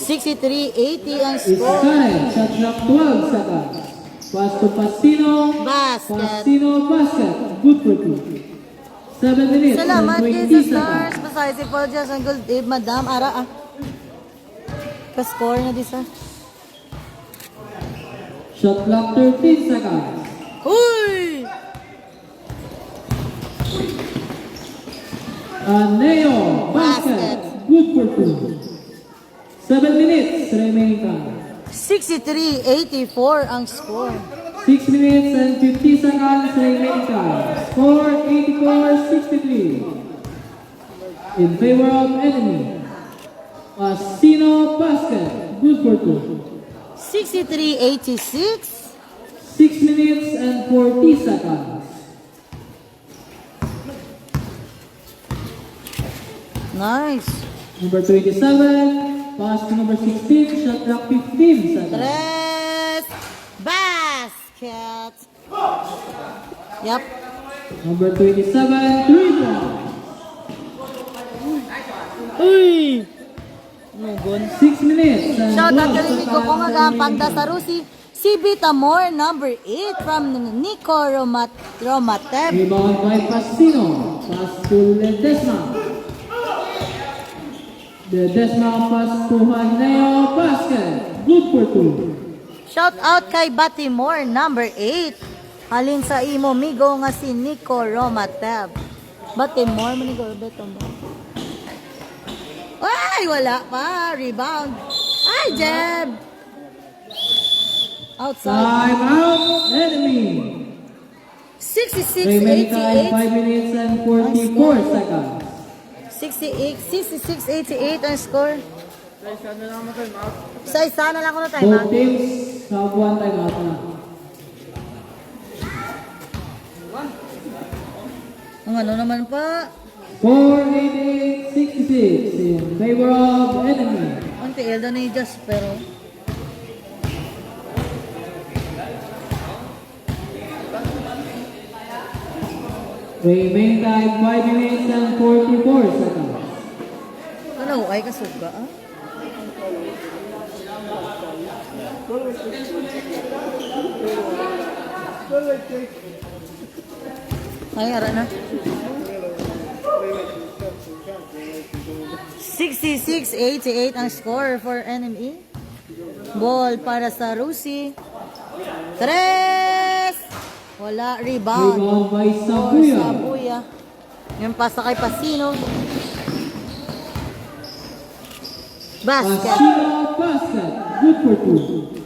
$63.80 ang score. Iscare, shot clock 12 seconds. Pass to Pasino. Basket. Pasino basket. Good for 2. 7 minutes Salamat and kayo 20 sa stars. seconds. Besides, si Paul Diaz ang gold. Madam, ara ah. Ka-score na di sa. Shot clock 13 seconds. Uy! Aneo basket. Basket. Good for 2. 7 minutes remaining time. 63-84 ang score. 6 minutes and 50 seconds remaining time. Score 84-63. In favor of enemy. Casino Basket. Good for 2. 63-86. 6 minutes and 40 seconds. Nice. Number 27. Pass to number 16. Shot clock 15 seconds. Tres. Basket. Yup. Number 27. 3 points. Uy! Nugon. 6 minutes and Shout out 12 kay Nico seconds Kongaga, remaining. Panda Sarusi, si Bitamor, number 8 from Nico Romateb. Rebound by Casino. Pass to Ledesma. Ledesma pass to Haneo Basket. Good for 2. Shout out kay Batimor, number 8. Halin sa imo migo nga si Nico Romateb. Batimor, manigo, beto mo. Ay, wala pa. Rebound. Ay, jab. Outside. Time out. Enemy. Remaining time 5 66-88. minutes and 44 seconds. 66-88 ang score. Sa isa na lang ako na time Both teams have one time out na. Ang ano naman pa. 488-66 in favor of enemy. Ang tiil doon ni Jaspero. Remaining time 5 minutes and 44 seconds. Ano, ay kasuga ah. Ay, ara na. 66-88 ang score for NME. Ball para sa Rusi. Tres! Wala, rebound. Rebound by For Sabuya. Sabuya. Yung pasa kay Pasino. Basket. Casino Basket. Good for 2.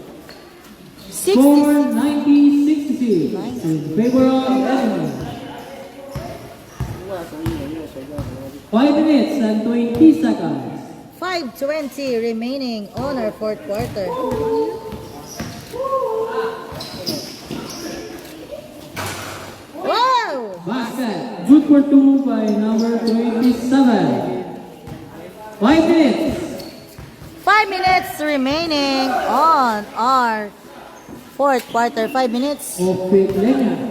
66. Score 90-66 in favor of enemy. 5 minutes and 20 seconds. 5:20 remaining on our fourth quarter. Wow! Basket. Good for 2 by number 27. 5 minutes. 5 minutes remaining on our fourth quarter. 5 minutes. Of Lenya.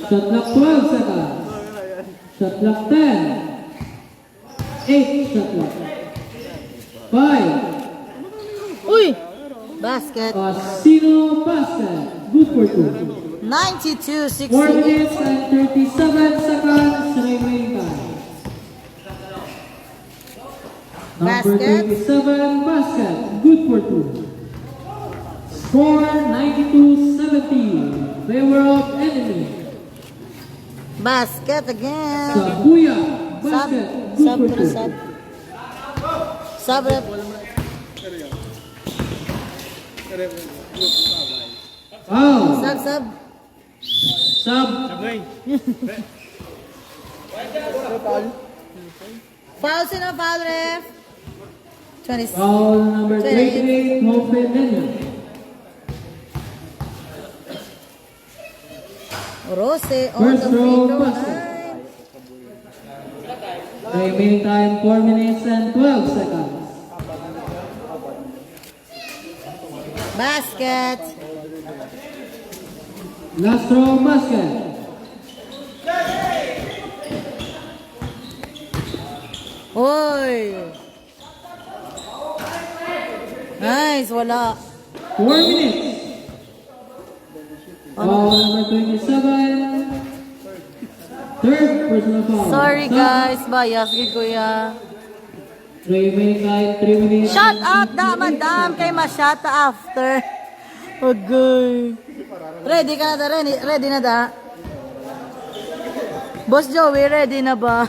Shot clock 12 seconds. Shot clock 10. 8 shot clock. 5. Uy! Basket. Casino Basket. Good for 2. 92-68. 4 minutes and 37 seconds remaining time. Number Basket. 27 Basket. Good for 2. Score 92-70. Favor of enemy. Basket again. Sabuya. Sub. Basket. Sub. Good for 2. Sub. Sub. Rep. Foul. Sub. Sub. Sub. Foul sino? Foul ref. 20. Foul number 28. Mofe Lenya. Rose on First the row free throw basket. line. Remaining time 4 minutes and 12 seconds. Basket. Last row basket. Oy. Nice, wala. 4 minutes. Foul number 27. Third personal foul. Sorry guys, bias gid kuya. Remaining time 3 minutes. Shout out da madam kay masyata after. Okay. Ready ka na da? Ready na da? Boss Joey, ready na ba?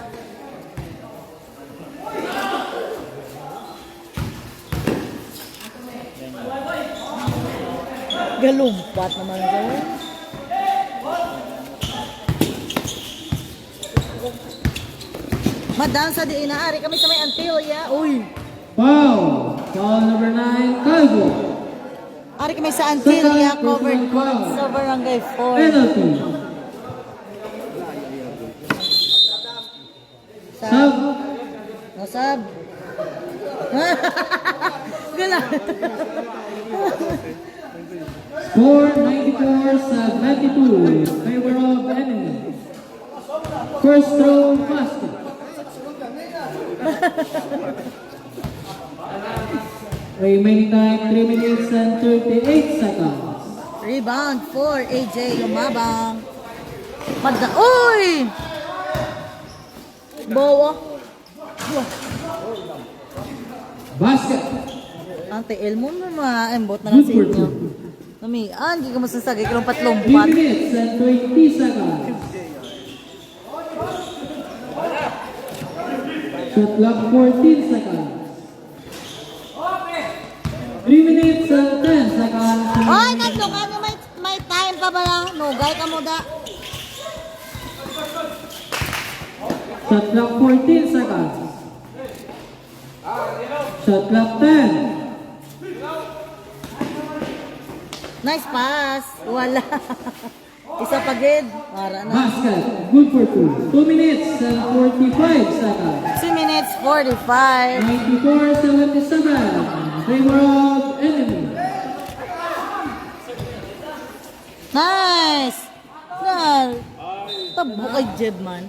Galumpat naman doon. Madam, sa di inaari kami sa may Antilya. Uy! Foul. Foul number 9, Calvo. Ari kami sa Antilya, Second covered personal foul. sa Barangay 4. Penalty. Sub. No, sab. Gala. Score 94-72 in favor of enemy. First throw basket. Remaining time 3 minutes and 38 seconds. Rebound for AJ Lumabang. Uy! Bowo. Basket. Ang tiil mo na maembot na lang sa Good for inyo. two. Namian, hindi ka masasagay. Kalong 3 patlumpat. minutes and 20 seconds. Shot clock 14 seconds. 3 minutes and 10 seconds. Ay, tatlo ka na may time pa ba lang? Nugay ka mo da. Shot clock 14 seconds. Shot clock 10. Nice pass. Wala. Isa pa gid. Para na. Basket. Good for 2. 2 minutes and 45 seconds. 2 minutes 45. 94-77 in favor of enemy. Nice. Na. Tabo kay Jeb man.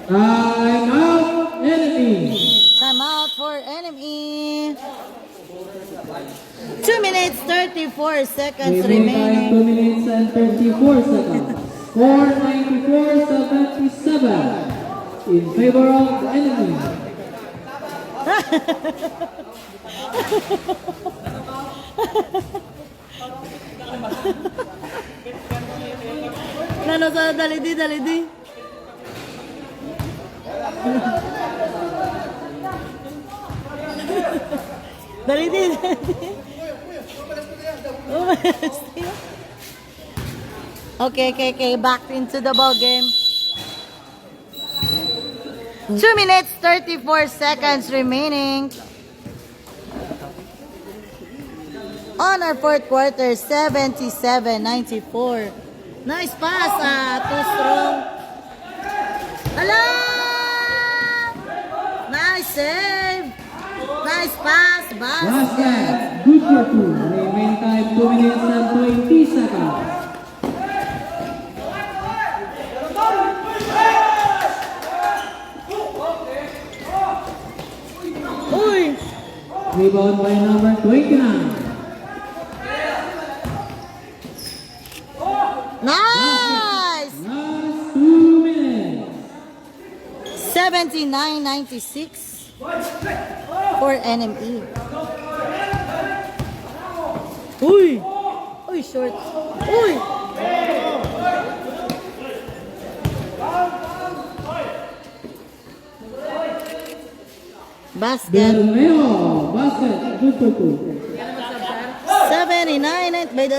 Time out enemy. Time out for enemy. 2 minutes 34 seconds Remaining time remaining. 2 minutes and 34 seconds. Score 94-77 in favor of enemy. Nano sa dalidi, dalidi. Dalidi, dalidi. Okay. Back into the ball game. 2 minutes 34 seconds remaining. On our fourth quarter, 77-94. Nice pass, too strong. Hello! Nice save. Nice pass, basket. Basket. Good for 2. Remaining time 2 minutes and 20 seconds. Uy! Rebound by number 29. Nice! Last 2 minutes. 79-96 for NME. Uy! Uy, short. Uy! Basket. Bermeo. Basket. Good for 2. 79 by the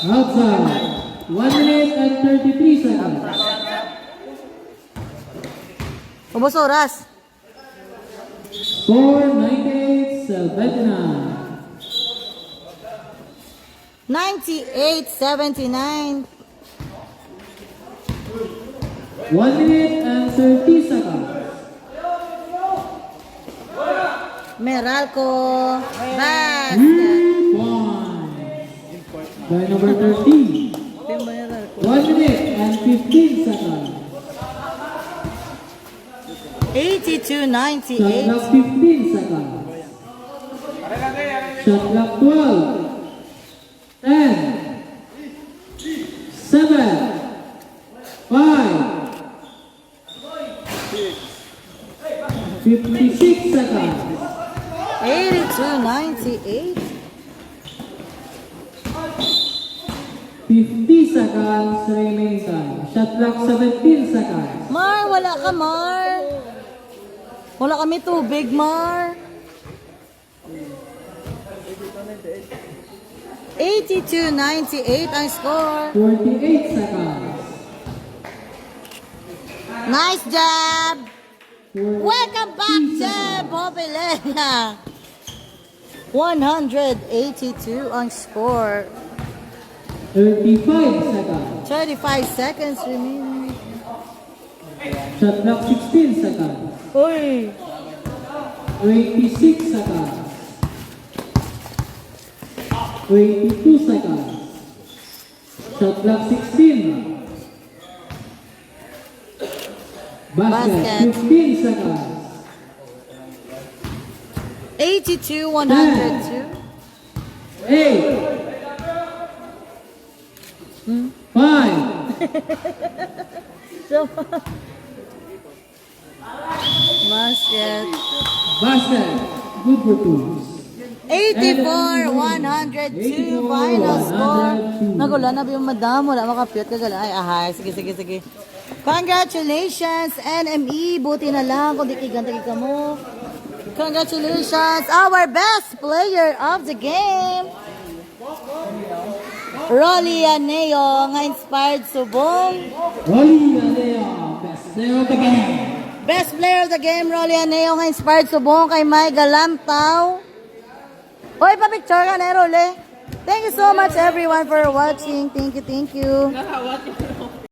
Outside. 1 minute and 33 seconds. Ubos oras. Score 98-79. 98-79. 1 minute and 30 seconds. Meralco. Basket. 3 points. By number 13. Meralco. 1 minute and 15 seconds. 82-98. Shot clock 15 seconds. Shot clock 12. 10. 7. 5. 56 seconds. 82-98. 50 seconds remaining time. Shot clock 17 seconds. Mar, wala ka, Mar. Wala kami tubig, Mar. 82-98 ang score. 48 seconds. Nice job! 40 Welcome back, Jeb Hopelena. 182 ang score. 35 seconds. 35 seconds remaining. Shot clock 16 seconds. Uy! 26 seconds. 22 seconds. Shot clock 16. Basket. Basket. 15 seconds. 82-102. 8. 5. So, basket. Basket. Good for two. 84-102 final score. Nagulan na ba yung madam? Wala makapiyot ka gala. Ay, ahay. Sige, sige, sige. Congratulations, NME. Buti na lang kung di kigantagi ka mo. Congratulations, our best player of the game. Rolly Aneo, nga inspired subong. Rolly Alea. Best player of the game. Best player of the game, Rolly Aneo, nga inspired subong kay May Galantaw. Hoy, pa-picture ka na, Rolly. Thank you so much, everyone, for watching. Thank you, thank you.